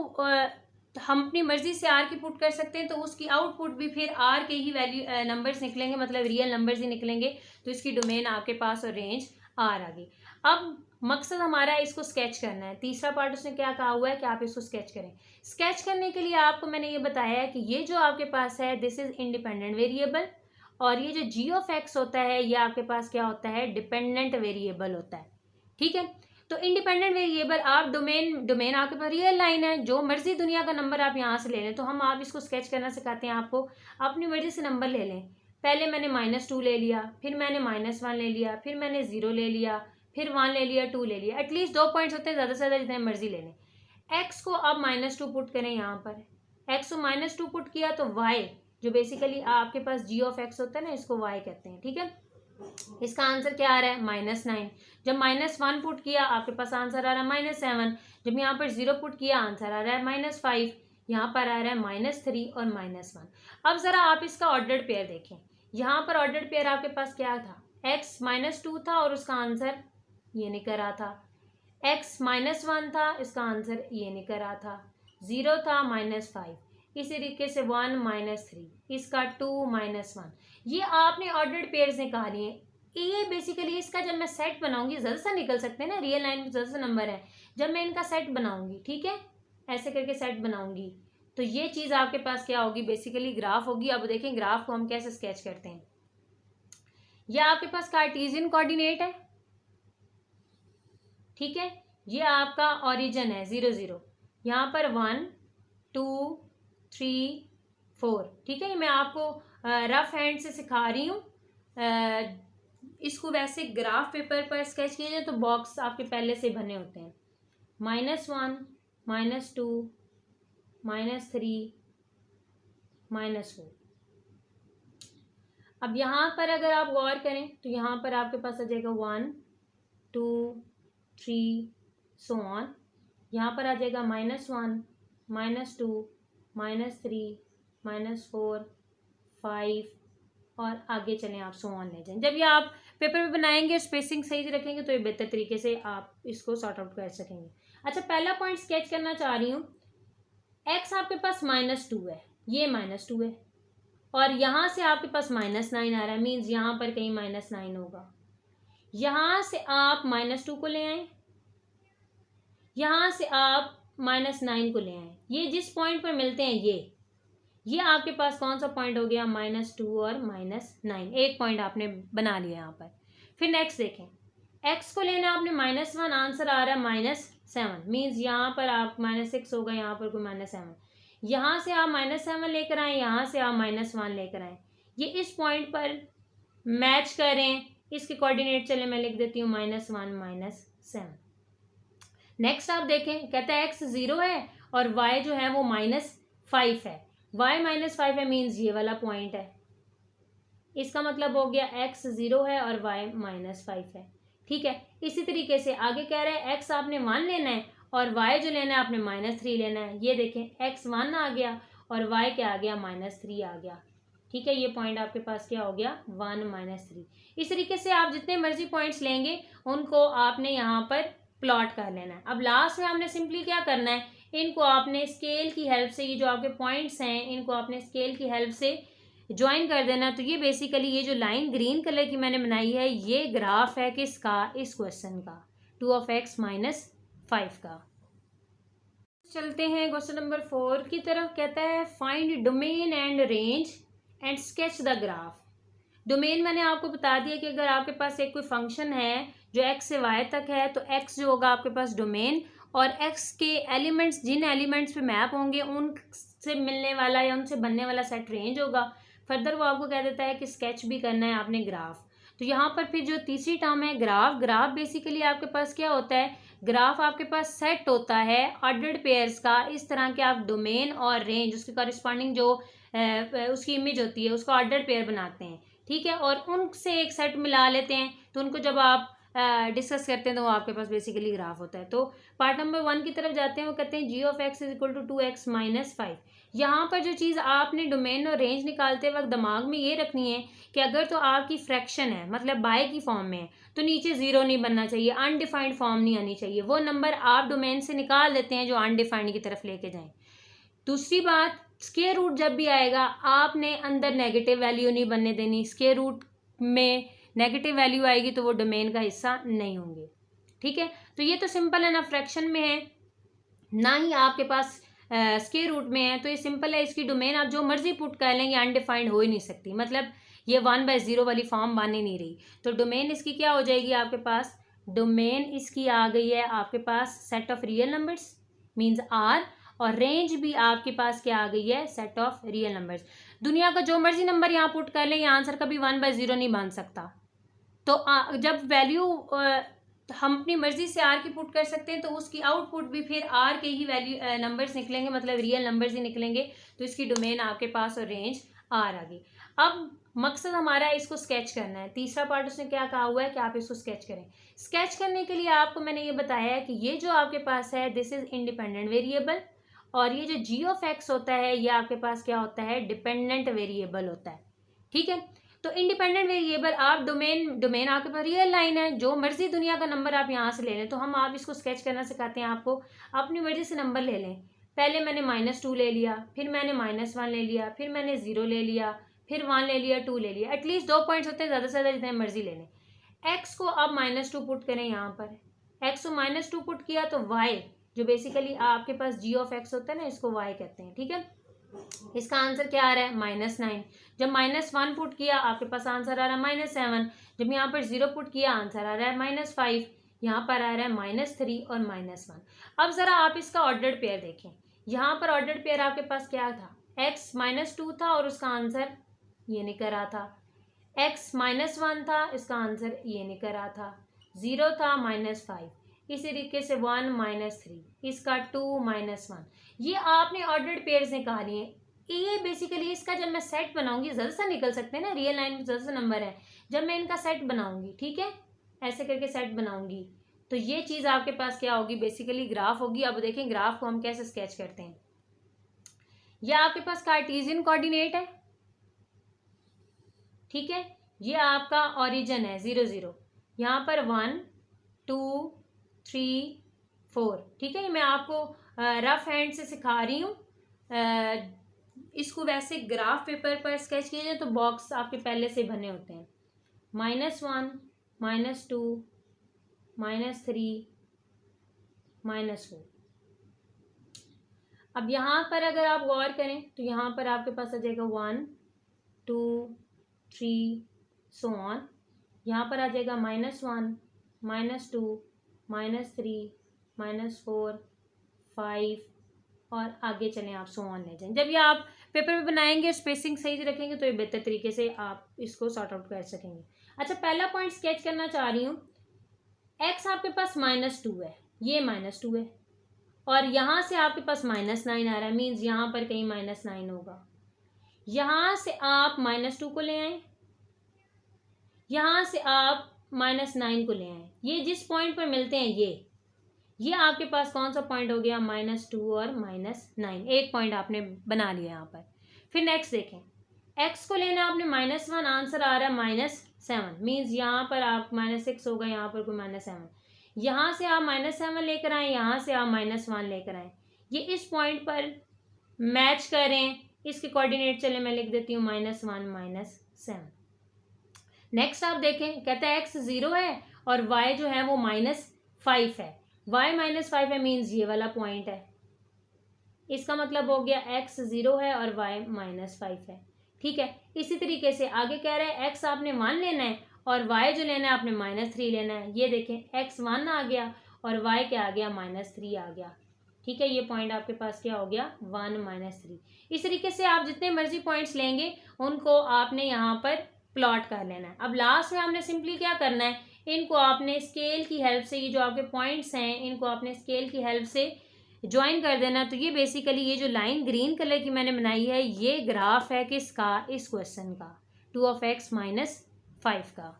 हम अपनी मर्जी से आर की पुट कर सकते हैं, तो उसकी आउटपुट भी फिर आर के ही वैल्यू नंबर्स निकलेंगे, मतलब रियल नंबर्स ही निकलेंगे। तो इसकी डोमेन आपके पास और रेंज आर आ गई। अब मकसद हमारा इसको स्केच करना है। तीसरा पार्ट उसने क्या कहा हुआ है कि आप इसको स्केच करें। स्केच करने के लिए आपको मैंने ये बताया है कि ये जो आपके पास है दिस इज इंडिपेंडेंट वेरिएबल, और ये जो जी ऑफ एक्स होता है ये आपके पास क्या होता है, डिपेंडेंट वेरिएबल होता है। ठीक है, तो इंडिपेंडेंट वेरिएबल आप डोमेन आपके पास रियल लाइन है, जो मर्जी दुनिया का नंबर आप यहाँ से ले लें। तो हम आप इसको स्केच करना सिखाते हैं आपको, अपनी मर्जी से नंबर ले लें। पहले मैंने -2 ले लिया, फिर मैंने -1 ले लिया, फिर मैंने 0 ले लिया, फिर 1 ले लिया, 2 ले लिया। एटलीस्ट 2 पॉइंट्स होते हैं, ज़्यादा से ज़्यादा जितने मर्जी ले लें। एक्स को अब -2 पुट करें यहाँ पर, एक्स को -2 पुट किया तो वाई जो बेसिकली आपके पास जी ऑफ एक्स होता है ना, इसको वाई कहते हैं। ठीक है, इसका आंसर क्या आ रहा है, -9। जब -1 पुट किया आपके पास आंसर आ रहा है -7। जब यहाँ पर 0 पुट किया आंसर आ रहा है -5। यहाँ पर आ रहा है -3 और -1। अब ज़रा आप इसका ऑर्डर्ड पेयर देखें। यहाँ पर ऑर्डर्ड पेयर आपके पास क्या था, x -2 था और उसका आंसर ये निकल रहा था, x -1 था, इसका आंसर ये निकल रहा था, 0 था -5, इसी तरीके से 1 -3, इसका 2 -1। ये आपने ऑर्डर्ड पेयर्स निकाली है। ये बेसिकली इसका जब मैं सेट बनाऊंगी, ज़्यादा से निकल सकते हैं ना, रियल लाइन में ज़्यादा से नंबर है। जब मैं इनका सेट बनाऊंगी, ठीक है, ऐसे करके सेट बनाऊंगी, तो ये चीज़ आपके पास क्या होगी, बेसिकली ग्राफ होगी। अब देखें ग्राफ को हम कैसे स्केच करते हैं। यह आपके पास कार्टेशियन कोऑर्डिनेट है, ठीक है, ये आपका ओरिजिन है 0 0, यहाँ पर 1 2 3 4। ठीक है, ये मैं आपको रफ हैंड से सिखा रही हूँ। इसको वैसे ग्राफ पेपर पर स्केच किए जाए तो बॉक्स आपके पहले से बने होते हैं, -1 -2 -3 -4। अब यहाँ पर अगर आप गौर करें तो यहाँ पर आपके पास आ जाएगा 1 2 3 सो ऑन। यहाँ पर आ जाएगा -1 -2 -3 -4 5 और आगे चलें आप सो ऑन ले जाएं। जब ये आप पेपर पे बनाएंगे, स्पेसिंग सही से रखेंगे तो ये बेहतर तरीके से आप इसको सॉर्ट आउट कर सकेंगे। अच्छा, पहला पॉइंट स्केच करना चाह रही हूँ। एक्स आपके पास -2 है, ये -2 है, और यहाँ से आपके पास -9 आ रहा है, मीन्स यहाँ पर कहीं -9 होगा। यहाँ से आप -2 को ले आए, यहाँ से आप -9 को ले आए, ये जिस पॉइंट पर मिलते हैं ये आपके पास कौन सा पॉइंट हो गया, -2 और -9, एक पॉइंट आपने बना लिया यहाँ पर। फिर नेक्स्ट देखें, x को लेना आपने -1, आंसर आ रहा है -7, मीन्स यहाँ पर आप -6 होगा, यहाँ पर कोई -7, यहाँ से आप -7 लेकर आए, यहाँ से आप -1 लेकर आए, ये इस पॉइंट पर मैच करें। इसके कोऑर्डिनेट चले मैं लिख देती हूँ -1 -7। नेक्स्ट आप देखें, कहता है x 0 है और y जो है वो -5 है, y -5 है, मीन्स ये वाला पॉइंट है। इसका मतलब हो गया x 0 है और y -5 है। ठीक है, इसी तरीके से आगे कह रहा है x आपने 1 लेना है और y जो लेना है आपने -3 लेना है। ये देखें x 1 आ गया और y क्या आ गया, -3 आ गया। ठीक है, ये पॉइंट आपके पास क्या हो गया, 1 -3। इस तरीके से आप जितने मर्जी पॉइंट्स लेंगे उनको आपने यहाँ पर प्लॉट कर लेना है। अब लास्ट में आपने सिंपली क्या करना है, इनको आपने स्केल की हेल्प से, ये जो आपके पॉइंट्स हैं इनको आपने स्केल की हेल्प से ज्वाइन कर देना। तो ये बेसिकली ये जो लाइन ग्रीन कलर की मैंने बनाई है ये ग्राफ है किसका, इस क्वेश्चन का, 2x - 5 का। चलते हैं क्वेश्चन नंबर 4 की तरफ। कहता है find domain and range and sketch the graph. Domain मैंने आपको बता दिया कि अगर आपके पास एक कोई फंक्शन है जो x से y तक है तो x जो होगा आपके पास डोमेन, और x के एलिमेंट्स जिन एलिमेंट्स पे मैप होंगे उनसे मिलने वाला या उनसे बनने वाला सेट रेंज होगा। फर्दर वो आपको कह देता है कि स्केच भी करना है आपने ग्राफ। तो यहाँ पर फिर जो तीसरी टर्म है ग्राफ, ग्राफ बेसिकली आपके पास क्या होता है, ग्राफ आपके पास सेट होता है ऑर्डर्ड पेयर्स का। इस तरह के आप डोमेन और रेंज उसके कॉरिस्पॉन्डिंग जो उसकी इमेज होती है उसको ऑर्डर्ड पेयर बनाते हैं, ठीक है, और उनसे एक सेट मिला लेते हैं। तो उनको जब आप डिस्कस करते हैं तो वो आपके पास बेसिकली ग्राफ होता है। तो पार्ट नंबर 1 की तरफ जाते हैं, वो कहते हैं g of x is equal to 2x minus 5। यहाँ पर जो चीज़ आपने डोमेन और रेंज निकालते वक्त दिमाग में ये रखनी है कि अगर तो आपकी फ्रैक्शन है मतलब बाय की फॉर्म में है तो नीचे जीरो नहीं बनना चाहिए, अनडिफाइंड फॉर्म नहीं आनी चाहिए। वो नंबर आप डोमेन से निकाल देते हैं जो अनडिफाइंड की तरफ लेके जाएं। दूसरी बात, स्क्वायर रूट जब भी आएगा आपने अंदर नेगेटिव वैल्यू नहीं बनने देनी। स्क्वायर रूट में नेगेटिव वैल्यू आएगी तो वो डोमेन का हिस्सा नहीं होंगे, ठीक है। तो ये तो सिंपल है ना, फ्रैक्शन में है ना ही आपके पास स्क्वायर रूट में है, तो ये सिंपल है। इसकी डोमेन आप जो मर्जी पुट कर लें ये अनडिफाइंड हो ही नहीं सकती, मतलब ये 1/0 वाली फॉर्म बन ही नहीं रही। तो डोमेन इसकी क्या हो जाएगी आपके पास, डोमेन इसकी आ गई है आपके पास set of real numbers means R, और रेंज भी आपके पास क्या आ गई है, सेट ऑफ रियल नंबर्स। दुनिया का जो मर्जी नंबर यहाँ पुट कर लें ये आंसर कभी 1/0 नहीं बन सकता। तो जब वैल्यू हम अपनी मर्जी से आर की पुट कर सकते हैं तो उसकी आउटपुट भी फिर आर के ही वैल्यू नंबर्स निकलेंगे, मतलब रियल नंबर्स ही निकलेंगे। तो इसकी डोमेन आपके पास और रेंज आर आ गई। अब मकसद हमारा है इसको स्केच करना है। तीसरा पार्ट उसने क्या कहा हुआ है कि आप इसको स्केच करें। स्केच करने के लिए आपको मैंने ये बताया है कि ये जो आपके पास है दिस इज इंडिपेंडेंट वेरिएबल, और ये जो g ऑफ x होता है ये आपके पास क्या होता है, डिपेंडेंट वेरिएबल होता है, ठीक है। तो इंडिपेंडेंट वेरिएबल आप डोमेन आपके पास रियल लाइन है, जो मर्जी दुनिया का नंबर आप यहाँ से ले लें। तो हम आप इसको स्केच करना सिखाते हैं आपको, अपनी मर्जी से नंबर ले लें। पहले मैंने -2 ले लिया, फिर मैंने -1 ले लिया, फिर मैंने 0 ले लिया, फिर 1 ले लिया, 2 ले लिया। एटलीस्ट 2 पॉइंट्स होते हैं, ज़्यादा से ज़्यादा जितने मर्जी ले लें। एक्स को आप -2 पुट करें यहाँ पर, एक्स को -2 पुट किया तो वाई जो बेसिकली आपके पास g ऑफ x होता है ना, इसको y कहते हैं, ठीक है। इसका आंसर क्या आ रहा है, -9। जब -1 पुट किया आपके पास आंसर आ रहा है -7। जब यहाँ पर 0 पुट किया आंसर आ रहा है -5। यहाँ पर आ रहा है -3 और -1। अब ज़रा आप इसका ऑर्डर्ड पेयर देखें। यहाँ पर ऑर्डर्ड पेयर आपके पास क्या था, x -2 था और उसका आंसर ये निकल रहा था, x -1 था इसका आंसर ये निकल रहा था, 0 था -5, इसी तरीके से 1 -3, इसका 2 -1। ये आपने ऑर्डर्ड पेयर्स निकाली है। ये बेसिकली इसका जब मैं सेट बनाऊंगी, ज़्यादा सा निकल सकते हैं ना, रियल लाइन में ज़्यादा सा नंबर है। जब मैं इनका सेट बनाऊंगी, ठीक है, ऐसे करके सेट बनाऊंगी तो ये चीज़ आपके पास क्या होगी, बेसिकली ग्राफ होगी। अब देखें ग्राफ को हम कैसे स्केच करते हैं। यह आपके पास कार्टेशियन कोऑर्डिनेट है, ठीक है, ये आपका ओरिजिन है 0 0, यहाँ पर 1 2 3 4, ठीक है। मैं आपको रफ हैंड से सिखा रही हूँ। इसको वैसे ग्राफ पेपर पर स्केच किया जाए तो बॉक्स आपके पहले से बने होते हैं, -1 -2 -3 -4। अब यहाँ पर अगर आप गौर करें तो यहाँ पर आपके पास आ जाएगा 1 2 3 सो ऑन। यहाँ पर आ जाएगा -1 -2 -3 -4 5 और आगे चलें आप सो ऑन ले जाएं। जब ये आप पेपर में बनाएंगे और स्पेसिंग सही से रखेंगे तो ये बेहतर तरीके से आप इसको सॉर्ट आउट कर सकेंगे। अच्छा, पहला पॉइंट स्केच करना चाह रही हूँ। x आपके पास -2 है, ये -2 है, और यहाँ से आपके पास -9 आ रहा है, मीन्स यहाँ पर कहीं -9 होगा। यहाँ से आप -2 को ले आए, यहाँ से आप -9 को ले आए, ये जिस पॉइंट पर मिलते हैं ये आपके पास कौन सा पॉइंट हो गया, -2 और -9, एक पॉइंट आपने बना लिया यहाँ पर। फिर नेक्स्ट देखें, x को लेना आपने -1, आंसर आ रहा है -7, मीन्स यहाँ पर आप -6 होगा, यहाँ पर कोई -7। यहाँ से आप -7 लेकर आए, यहाँ से आप -1 लेकर आए, ये इस पॉइंट पर मैच करें। इसके कोऑर्डिनेट चले मैं लिख देती हूँ -1 -7। नेक्स्ट आप देखें, कहता है x 0 है और y जो है वो -5 है, y -5 है, मीन्स ये वाला पॉइंट है। इसका मतलब हो गया x 0 है और y -5 है, ठीक है। इसी तरीके से आगे कह रहे हैं x आपने 1 लेना है और y जो लेना है आपने -3 लेना है। ये देखें x 1 आ गया और y क्या आ गया, -3 आ गया। ठीक है, ये पॉइंट आपके पास क्या हो गया 1 - 3। इस तरीके से आप जितने मर्जी पॉइंट्स लेंगे उनको आपने यहाँ पर प्लॉट कर लेना है। अब लास्ट में आपने सिंपली क्या करना है, इनको आपने स्केल की हेल्प से, ये जो आपके पॉइंट्स हैं इनको आपने स्केल की हेल्प से ज्वाइन कर देना। तो ये बेसिकली ये जो लाइन ग्रीन कलर की मैंने बनाई है ये ग्राफ है किसका, इस क्वेश्चन का 2x - 5 का।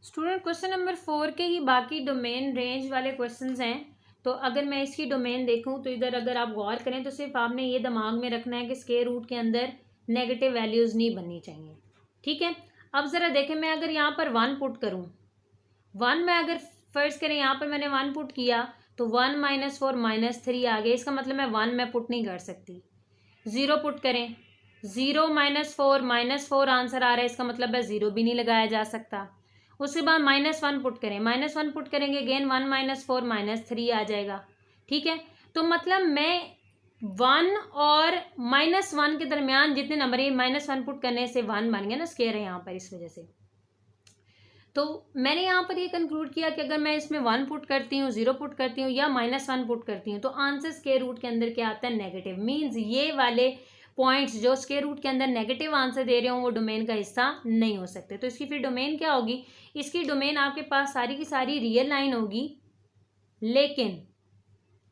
स्टूडेंट क्वेश्चन नंबर 4 के ही बाकी डोमेन रेंज वाले क्वेश्चंस हैं। तो अगर मैं इसकी डोमेन देखूं तो इधर अगर आप गौर करें तो सिर्फ आपने ये दिमाग में रखना है कि स्क्वायर रूट के अंदर नेगेटिव वैल्यूज़ नहीं बननी चाहिए। ठीक है, अब ज़रा देखें, मैं अगर यहाँ पर 1 पुट करूँ, 1 में अगर फर्ज करें यहाँ पर मैंने 1 पुट किया तो 1 - 4 - 3 आ गया। इसका मतलब मैं 1 में पुट नहीं कर सकती। 0 पुट करें, 0 - 4 - 4 आंसर आ रहा है, इसका मतलब है 0 भी नहीं लगाया जा सकता। उसके बाद -1 पुट करें, -1 पुट करेंगे अगेन 1 - 4 - 3 आ जाएगा। ठीक है, तो मतलब मैं 1 और -1 के दरमियान जितने नंबर है, -1 पुट करने से 1 बन गया ना, स्क्वायर है यहाँ पर, इस वजह से। तो मैंने यहाँ पर ये कंक्लूड किया कि अगर मैं इसमें 1 पुट करती हूँ, 0 पुट करती हूँ या -1 पुट करती हूँ तो आंसर स्क्वायर रूट के अंदर क्या आता है, नेगेटिव। मीन्स ये वाले पॉइंट्स जो स्क्वायर रूट के अंदर नेगेटिव आंसर दे रहे हो वो डोमेन का हिस्सा नहीं हो सकते। तो इसकी फिर डोमेन क्या होगी, इसकी डोमेन आपके पास सारी की सारी रियल लाइन होगी, लेकिन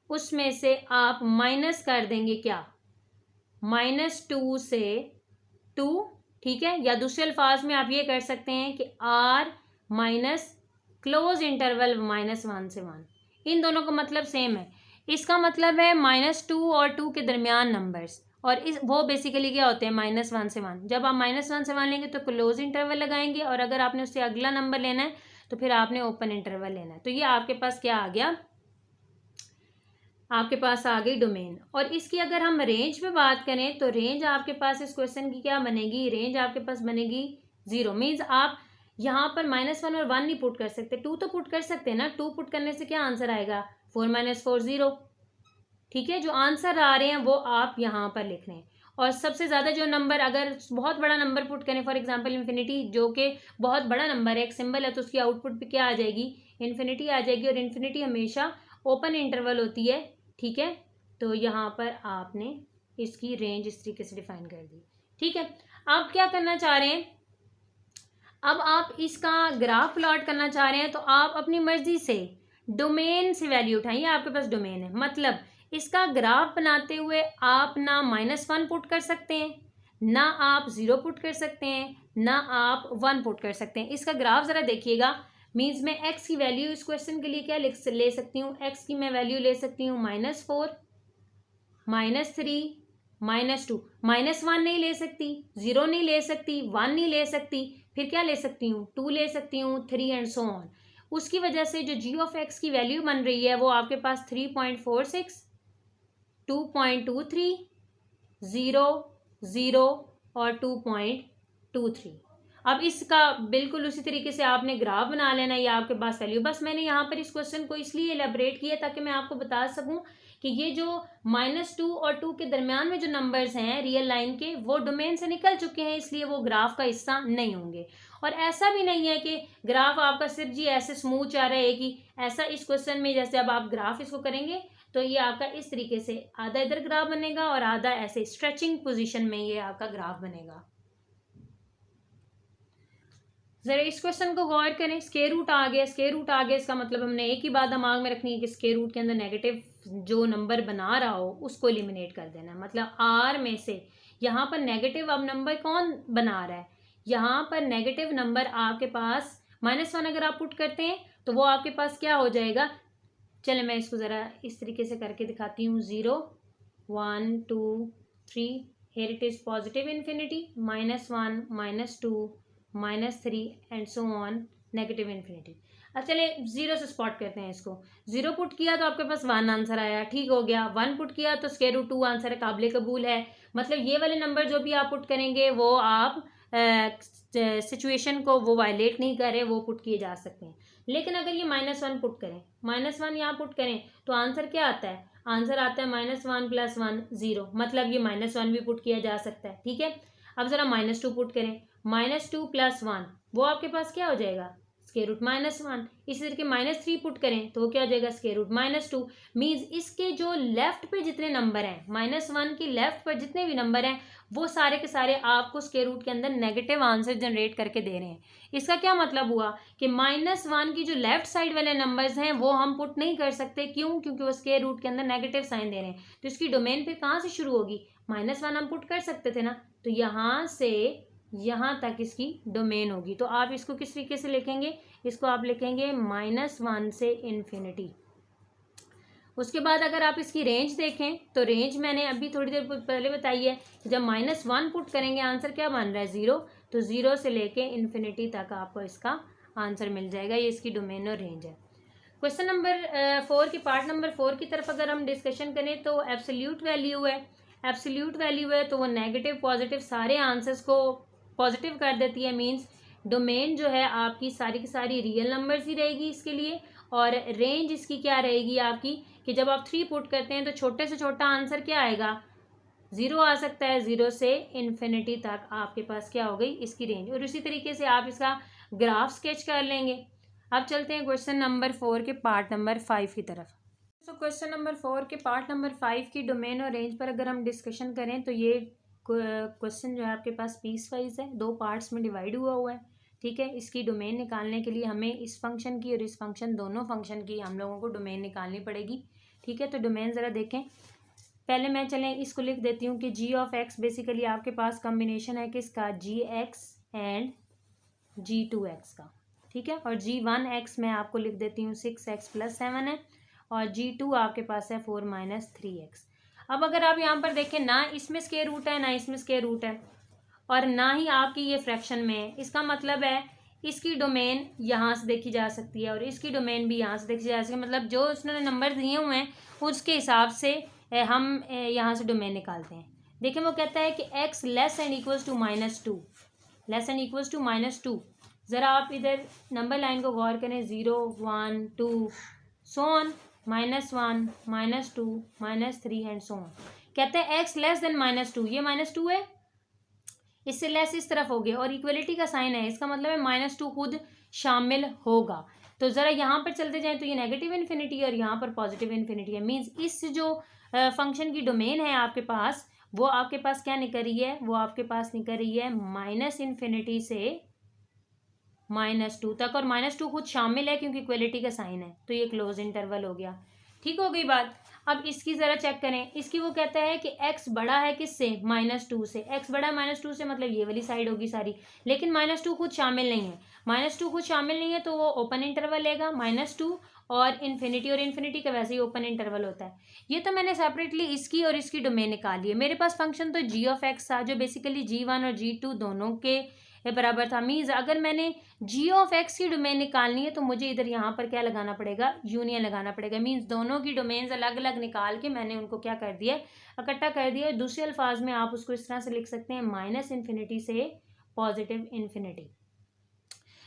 उसमें से आप माइनस कर देंगे क्या, -2 से 2। ठीक है, या दूसरे अल्फाज में आप ये कर सकते हैं कि R माइनस क्लोज इंटरवल -1 से 1, इन दोनों का मतलब सेम है। इसका मतलब है -2 और 2 के दरमियान नंबर्स, और इस वो बेसिकली क्या होते हैं -1 से 1। जब आप -1 से 1 लेंगे तो क्लोज इंटरवल लगाएंगे, और अगर आपने उससे अगला नंबर लेना है तो फिर आपने ओपन इंटरवल लेना है। तो ये आपके पास क्या आ गया, आपके पास आ गई डोमेन। और इसकी अगर हम रेंज पे बात करें तो रेंज आपके पास इस क्वेश्चन की क्या बनेगी, रेंज आपके पास बनेगी 0। मीन्स आप यहाँ पर -1 और 1 नहीं पुट कर सकते, 2 तो पुट कर सकते हैं ना। 2 पुट करने से क्या आंसर आएगा, 4 - 4 0। ठीक है, जो आंसर आ रहे हैं वो आप यहाँ पर लिख रहे हैं। और सबसे ज़्यादा जो नंबर, अगर बहुत बड़ा नंबर पुट करें, फॉर एग्जांपल इन्फिनिटी, जो कि बहुत बड़ा नंबर है, एक सिंबल है, तो उसकी आउटपुट पे क्या आ जाएगी, इन्फिनिटी आ जाएगी। और इन्फिनिटी हमेशा ओपन इंटरवल होती है। ठीक है, तो यहाँ पर आपने इसकी रेंज इस तरीके से डिफाइन कर दी। ठीक है, आप क्या करना चाह रहे हैं, अब आप इसका ग्राफ प्लॉट करना चाह रहे हैं तो आप अपनी मर्जी से डोमेन से वैल्यू उठाइए। आपके पास डोमेन है, मतलब इसका ग्राफ बनाते हुए आप ना -1 पुट कर सकते हैं, ना आप 0 पुट कर सकते हैं, ना आप 1 पुट कर सकते हैं। इसका ग्राफ ज़रा देखिएगा। मीन्स मैं x की वैल्यू इस क्वेश्चन के लिए क्या ले सकती हूँ, x की मैं वैल्यू ले सकती हूँ -4 -3 -2। -1 नहीं ले सकती, 0 नहीं ले सकती, 1 नहीं ले सकती, फिर क्या ले सकती हूँ, 2 ले सकती हूँ, 3 एंड सो ऑन। उसकी वजह से जो g(x) की वैल्यू बन रही है वो आपके पास 3.46, 2.23, 0, 0 और 2.23। अब इसका बिल्कुल उसी तरीके से आपने ग्राफ बना लेना, ये आपके पास वैल्यू। बस मैंने यहाँ पर इस क्वेश्चन को इसलिए एलेबरेट किया ताकि मैं आपको बता सकूं कि ये जो -2 और 2 के दरमियान में जो नंबर्स हैं रियल लाइन के, वो डोमेन से निकल चुके हैं, इसलिए वो ग्राफ का हिस्सा नहीं होंगे। और ऐसा भी नहीं है कि ग्राफ आपका सिर्फ जी ऐसे स्मूथ जा रहा है कि ऐसा, इस क्वेश्चन में जैसे अब आप ग्राफ इसको करेंगे तो ये आपका इस तरीके से आधा इधर ग्राफ बनेगा और आधा ऐसे स्ट्रेचिंग पोजीशन में ये आपका ग्राफ बनेगा। जरा इस क्वेश्चन को गौर करें, स्क्वायर रूट आ गया, स्क्वायर रूट आ गया, इसका मतलब हमने एक ही बात दिमाग में रखनी है कि स्क्वायर रूट के अंदर नेगेटिव जो नंबर बना रहा हो उसको एलिमिनेट कर देना। मतलब आर में से यहाँ पर नेगेटिव अब नंबर कौन बना रहा है, यहाँ पर नेगेटिव नंबर आपके पास -1 अगर आप पुट करते हैं तो वो आपके पास क्या हो जाएगा। चले मैं इसको ज़रा इस तरीके से करके दिखाती हूँ। 0 1 2 3, here it is positive infinity, -1 -2 -3 and so on negative infinity. अब चले 0 से स्पॉट करते हैं इसको। 0 पुट किया तो आपके पास 1 आंसर आया, ठीक हो गया। 1 पुट किया तो स्क्वायर रूट 2 आंसर है, काबिल कबूल है। मतलब ये वाले नंबर जो भी आप पुट करेंगे वो आप सिचुएशन को वो वायलेट नहीं कर रहे, वो पुट किए जा सकते हैं। लेकिन अगर ये -1 पुट करें, -1 यहाँ पुट करें तो आंसर क्या आता है, आंसर आता है -1 + 1 0। मतलब ये -1 भी पुट किया जा सकता है। ठीक है, अब ज़रा -2 पुट करें, -2 + 1 वो आपके पास क्या हो जाएगा स्क्वायर रूट -1। इसी तरीके -3 पुट करें तो वो क्या हो जाएगा, स्क्वायर रूट -2। मीन्स इसके जो लेफ्ट पे जितने नंबर हैं, -1 की लेफ्ट पर जितने भी नंबर हैं, वो सारे के सारे आपको स्क्वायर रूट के अंदर नेगेटिव आंसर जनरेट करके दे रहे हैं। इसका क्या मतलब हुआ कि -1 की जो लेफ्ट साइड वाले नंबर्स हैं वो हम पुट नहीं कर सकते। क्यों? क्योंकि वो स्क्वायर रूट के अंदर नेगेटिव साइन दे रहे हैं। तो इसकी डोमेन फिर कहाँ से शुरू होगी, -1 हम पुट कर सकते थे ना, तो यहाँ से यहाँ तक इसकी डोमेन होगी। तो आप इसको किस तरीके से लिखेंगे, इसको आप लिखेंगे -1 से इन्फिनिटी। उसके बाद अगर आप इसकी रेंज देखें तो रेंज मैंने अभी थोड़ी देर पहले बताई है, जब -1 पुट करेंगे आंसर क्या बन रहा है, 0। तो 0 से लेके इन्फिनिटी तक आपको इसका आंसर मिल जाएगा। ये इसकी डोमेन और रेंज है। क्वेश्चन नंबर 4 की पार्ट नंबर 4 की तरफ अगर हम डिस्कशन करें तो एब्सोल्यूट वैल्यू है। एब्सोल्यूट वैल्यू है तो वो नेगेटिव पॉजिटिव सारे आंसर्स को पॉजिटिव कर देती है। मीन्स डोमेन जो है आपकी सारी की सारी रियल नंबर्स ही रहेगी इसके लिए। और रेंज इसकी क्या रहेगी आपकी, कि जब आप 3 पुट करते हैं तो छोटे से छोटा आंसर क्या आएगा, 0 आ सकता है। 0 से इन्फिनिटी तक आपके पास क्या हो गई, इसकी रेंज। और इसी तरीके से आप इसका ग्राफ स्केच कर लेंगे। अब चलते हैं क्वेश्चन नंबर 4 के पार्ट नंबर 5 की तरफ। तो क्वेश्चन नंबर 4 के पार्ट नंबर 5 की डोमेन और रेंज पर अगर हम डिस्कशन करें तो ये क्वेश्चन जो है आपके पास पीस वाइज है, 2 पार्ट्स में डिवाइड हुआ है। ठीक है, इसकी डोमेन निकालने के लिए हमें इस फंक्शन की और इस फंक्शन दोनों फंक्शन की हम लोगों को डोमेन निकालनी पड़ेगी। ठीक है, तो डोमेन ज़रा देखें। पहले मैं चलें इसको लिख देती हूँ कि जी ऑफ एक्स बेसिकली आपके पास कम्बिनेशन है किसका, जी एक्स एंड G2x का। ठीक है, और G1x मैं आपको लिख देती हूँ 6x + 7 है, और G2 आपके पास है 4 - 3x। अब अगर आप यहाँ पर देखें, ना इसमें स्क्वायर रूट है ना इसमें स्क्वायर रूट है, और ना ही आपकी ये फ्रैक्शन में है। इसका मतलब है इसकी डोमेन यहाँ से देखी जा सकती है और इसकी डोमेन भी यहाँ से देखी जा सकती है। मतलब जो उसने नंबर दिए हुए हैं उसके हिसाब से हम यहाँ से डोमेन निकालते हैं। देखिए वो कहता है कि x less and equals to -2, less and equals to -2। ज़रा आप इधर नंबर लाइन को गौर करें, 0 1 2 so on, -1 -2 -3 and so on. कहते हैं x लेस देन -2, ये -2 है, इससे लेस इस तरफ हो गया और इक्वलिटी का साइन है, इसका मतलब है -2 खुद शामिल होगा। तो ज़रा यहाँ पर चलते जाएं तो ये नेगेटिव इन्फिनिटी और यहाँ पर पॉजिटिव इन्फिनिटी है। मीन्स इस जो फंक्शन की डोमेन है आपके पास, वो आपके पास क्या निकल रही है, वो आपके पास निकल रही है -इन्फिनिटी से -2 तक, और -2 खुद शामिल है क्योंकि इक्वलिटी का साइन है। तो ये क्लोज इंटरवल हो गया। ठीक हो गई बात। अब इसकी ज़रा चेक करें, इसकी वो कहता है कि x बड़ा है किससे, -2 से। x बड़ा -2 से मतलब ये वाली साइड होगी सारी, लेकिन -2 खुद शामिल नहीं है। -2 खुद शामिल नहीं है तो वो ओपन इंटरवल लेगा, -2 और इन्फिनिटी का वैसे ही ओपन इंटरवल होता है। ये तो मैंने सेपरेटली इसकी और इसकी डोमेन निकाली है। मेरे पास फंक्शन तो जी ऑफ एक्स था जो बेसिकली G1 और G2 दोनों के बराबर था। मीन्स अगर मैंने जी ऑफ एक्स की डोमेन निकालनी है तो मुझे इधर यहाँ पर क्या लगाना पड़ेगा, यूनियन लगाना पड़ेगा। मीन्स दोनों की डोमेन्स अलग अलग निकाल के मैंने उनको क्या कर दिया, इकट्ठा कर दिया। दूसरे अल्फाज में आप उसको इस तरह से लिख सकते हैं, -इन्फिनिटी से पॉजिटिव इन्फिनिटी।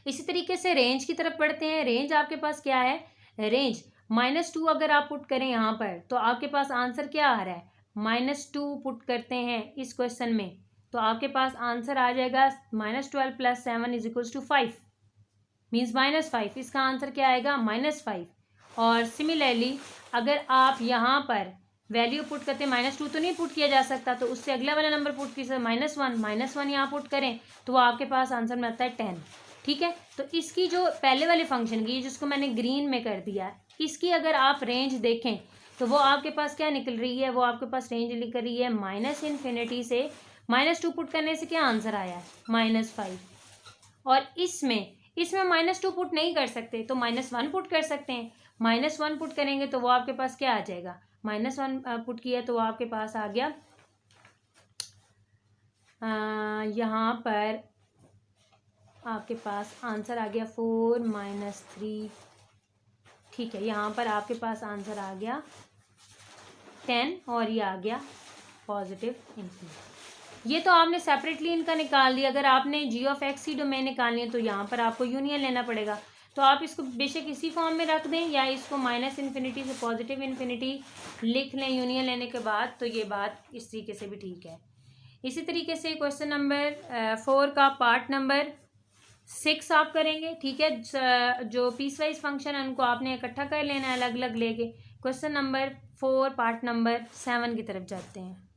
इसी तरीके से रेंज की तरफ बढ़ते हैं। रेंज आपके पास क्या है, रेंज -2 अगर आप पुट करें यहाँ पर तो आपके पास आंसर क्या आ रहा है, -2 पुट करते हैं इस क्वेश्चन में तो आपके पास आंसर आ जाएगा -12 + 7 = 5, मीन्स -5। इसका आंसर क्या आएगा, -5। और सिमिलरली अगर आप यहाँ पर वैल्यू पुट करते हैं, -2 तो नहीं पुट किया जा सकता, तो उससे अगला वाला नंबर पुट कीजिए, -1 यहाँ पुट करें तो आपके पास आंसर में आता है 10। ठीक है, तो इसकी जो पहले वाले फंक्शन की जिसको मैंने ग्रीन में कर दिया, इसकी अगर आप रेंज देखें तो वो आपके पास क्या निकल रही है, वो आपके पास रेंज निकल रही है -इन्फिनिटी से -2 पुट करने से क्या आंसर आया है, -5। और इसमें -2 पुट नहीं कर सकते तो -1 पुट कर सकते हैं। -1 पुट करेंगे तो वो आपके पास क्या आ जाएगा, -1 पुट किया तो वो आपके पास आ गया, यहाँ पर आपके पास आंसर आ गया 4 - 3। ठीक है, यहाँ पर आपके पास आंसर आ गया 10 और ये आ गया पॉजिटिव इन्फिनिटी। ये तो आपने सेपरेटली इनका निकाल दिया। अगर आपने जी ऑफ एक्स की डोमेन निकालनी है तो यहाँ पर आपको यूनियन लेना पड़ेगा। तो आप इसको बेशक इसी फॉर्म में रख दें या इसको -इन्फिनिटी से पॉजिटिव इन्फिनिटी लिख लें यूनियन लेने के बाद, तो ये बात इस तरीके से भी ठीक है। इसी तरीके से क्वेश्चन नंबर 4 का पार्ट नंबर 6 आप करेंगे, ठीक है। जो पीस वाइज फंक्शन है उनको आपने इकट्ठा कर लेना है अलग अलग लेके। क्वेश्चन नंबर 4 पार्ट नंबर 7 की तरफ जाते हैं।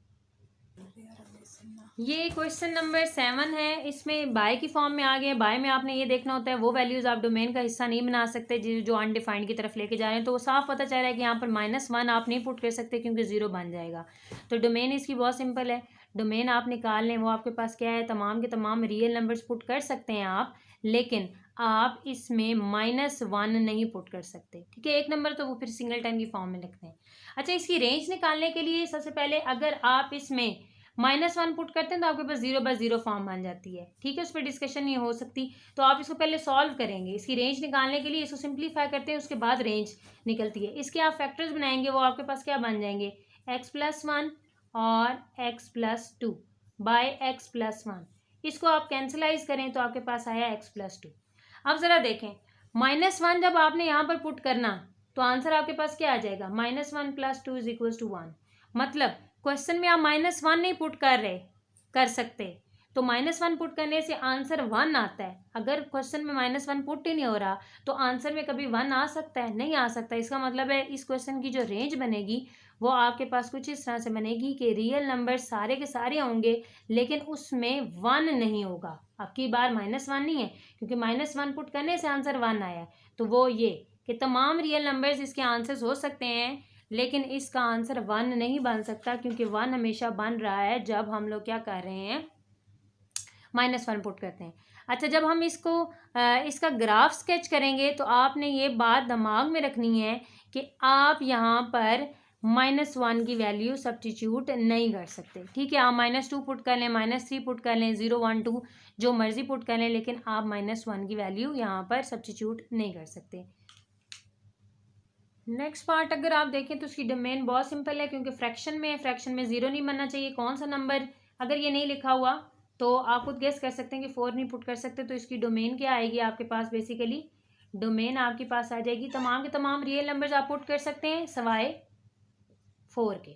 ये क्वेश्चन नंबर 7 है, इसमें बाय की फॉर्म में आ गए। बाय में आपने ये देखना होता है वो वैल्यूज आप डोमेन का हिस्सा नहीं बना सकते जो अनडिफाइंड की तरफ लेके जा रहे हैं। तो वो साफ पता चल रहा है कि यहाँ पर -1 आप नहीं पुट कर सकते क्योंकि 0 बन जाएगा। तो डोमेन इसकी बहुत सिंपल है। डोमेन आप निकाल लें, वो आपके पास क्या है, तमाम के तमाम रियल नंबर्स पुट कर सकते हैं आप, लेकिन आप इसमें -1 नहीं पुट कर सकते, ठीक है। एक नंबर तो वो फिर सिंगलटन की फॉर्म में लिखते हैं। अच्छा, इसकी रेंज निकालने के लिए सबसे पहले अगर आप इसमें -1 पुट करते हैं तो आपके पास 0/0 फॉर्म बन जाती है, ठीक है। उस पर डिस्कशन नहीं हो सकती। तो आप इसको पहले सॉल्व करेंगे। इसकी रेंज निकालने के लिए इसको सिंप्लीफाई करते हैं, उसके बाद रेंज निकलती है। इसके आप फैक्टर्स बनाएंगे, वो आपके पास क्या बन जाएंगे, x+1 और x+2 बाय x+1। इसको आप कैंसलाइज करें तो आपके पास आया x+2। अब ज़रा देखें, -1 जब आपने यहाँ पर पुट करना तो आंसर आपके पास क्या आ जाएगा, -1 + 2 = 1। मतलब क्वेश्चन में आप -1 नहीं पुट कर सकते, तो -1 पुट करने से आंसर 1 आता है। अगर क्वेश्चन में -1 पुट ही नहीं हो रहा तो आंसर में कभी 1 आ सकता है, नहीं आ सकता। इसका मतलब है इस क्वेश्चन की जो रेंज बनेगी वो आपके पास कुछ इस तरह से बनेगी कि रियल नंबर सारे के सारे होंगे लेकिन उसमें 1 नहीं होगा। अब की बार -1 नहीं है क्योंकि -1 पुट करने से आंसर 1 आया है। तो वो ये कि तमाम रियल नंबर्स इसके आंसर्स हो सकते हैं लेकिन इसका आंसर 1 नहीं बन सकता क्योंकि 1 हमेशा बन रहा है जब हम लोग क्या कर रहे हैं, -1 पुट करते हैं। अच्छा, जब हम इसका ग्राफ स्केच करेंगे तो आपने ये बात दिमाग में रखनी है कि आप यहाँ पर -1 की वैल्यू सब्स्टिट्यूट नहीं कर सकते, ठीक है। आप -2 पुट कर लें, -3 पुट कर लें, 0 1 2 जो मर्जी पुट कर लें, लेकिन आप -1 की वैल्यू यहाँ पर सब्स्टिट्यूट नहीं कर सकते। नेक्स्ट पार्ट अगर आप देखें तो उसकी डोमेन बहुत सिंपल है क्योंकि फ्रैक्शन में 0 नहीं बनना चाहिए। कौन सा नंबर, अगर ये नहीं लिखा हुआ तो आप खुद गेस कर सकते हैं कि 4 नहीं पुट कर सकते। तो इसकी डोमेन क्या आएगी आपके पास, बेसिकली डोमेन आपके पास आ जाएगी तमाम के तमाम रियल नंबर्स आप पुट कर सकते हैं सवाए 4 के,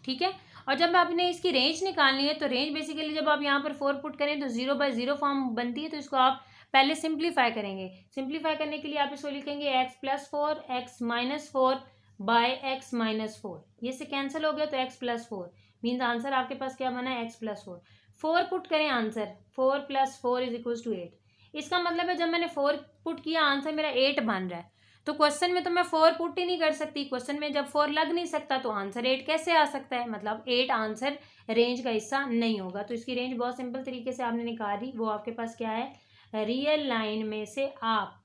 ठीक है। और जब आपने इसकी रेंज निकालनी है तो रेंज बेसिकली जब आप यहाँ पर 4 पुट करें तो 0/0 फॉर्म बनती है। तो इसको आप पहले सिंप्लीफाई करेंगे। सिंप्लीफाई करने के लिए आप इसको लिखेंगे x+4 x-4 बाय x-4। ये से कैंसिल हो गया तो x+4 मीन्स आंसर आपके पास क्या बना है, x+4। 4 पुट करें आंसर, 4 + 4 = 8। इसका मतलब है जब मैंने 4 पुट किया आंसर मेरा 8 बन रहा है। तो क्वेश्चन में तो मैं 4 पुट ही नहीं कर सकती। क्वेश्चन में जब 4 लग नहीं सकता तो आंसर 8 कैसे आ सकता है, मतलब 8 आंसर रेंज का हिस्सा नहीं होगा। तो इसकी रेंज बहुत सिंपल तरीके से आपने निकाली। वो आपके पास क्या है, रियल लाइन में से आप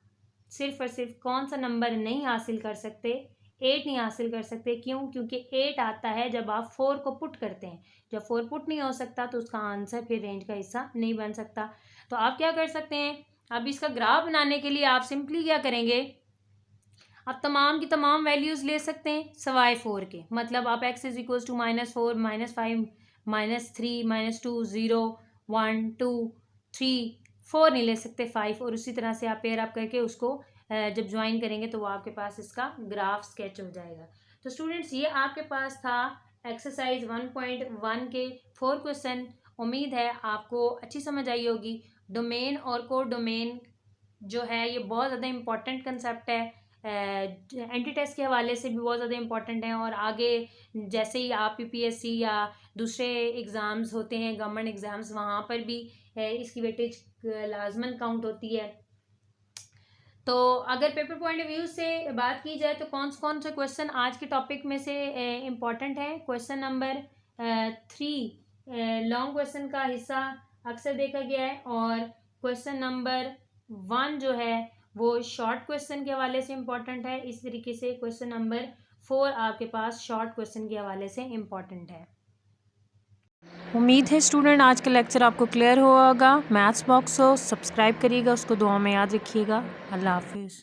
सिर्फ और सिर्फ कौन सा नंबर नहीं हासिल कर सकते, 8 नहीं हासिल कर सकते। क्यों, क्योंकि 8 आता है जब आप 4 को पुट करते हैं। जब 4 पुट नहीं हो सकता तो उसका आंसर फिर रेंज का हिस्सा नहीं बन सकता। तो आप क्या कर सकते हैं, अब इसका ग्राफ बनाने के लिए आप सिंपली क्या करेंगे, आप तमाम की तमाम वैल्यूज़ ले सकते हैं सवाए 4 के। मतलब आप x = -4 -5 -3 -2 0 1 2 3 4 नहीं ले सकते, 5। और उसी तरह से आप पेयर अप करके उसको जब ज्वाइन करेंगे तो वो आपके पास इसका ग्राफ स्केच हो जाएगा। तो स्टूडेंट्स, ये आपके पास था एक्सरसाइज 1.1 के 4 क्वेश्चन। उम्मीद है आपको अच्छी समझ आई होगी। डोमेन और को डोमेन जो है ये बहुत ज़्यादा इम्पॉर्टेंट कंसेप्ट है, एंटी टेस्ट के हवाले से भी बहुत ज़्यादा इम्पॉर्टेंट है। और आगे जैसे ही आप PPSC या दूसरे एग्ज़ाम्स होते हैं, गवर्नमेंट एग्ज़ाम्स, वहाँ पर भी इसकी वेटेज लाजमन काउंट होती है। तो अगर पेपर पॉइंट ऑफ व्यू से बात की जाए तो कौन से क्वेश्चन आज के टॉपिक में से इम्पॉर्टेंट है। क्वेश्चन नंबर 3 लॉन्ग क्वेश्चन का हिस्सा अक्सर देखा गया है और क्वेश्चन नंबर 1 जो है वो शॉर्ट क्वेश्चन के हवाले से इम्पॉर्टेंट है। इस तरीके से क्वेश्चन नंबर 4 आपके पास शॉर्ट क्वेश्चन के हवाले से इम्पॉर्टेंट है। उम्मीद है स्टूडेंट आज का लेक्चर आपको क्लियर हुआ होगा। मैथ्स बॉक्स हो सब्सक्राइब करिएगा, उसको दुआ में याद रखिएगा। अल्लाह हाफिज़।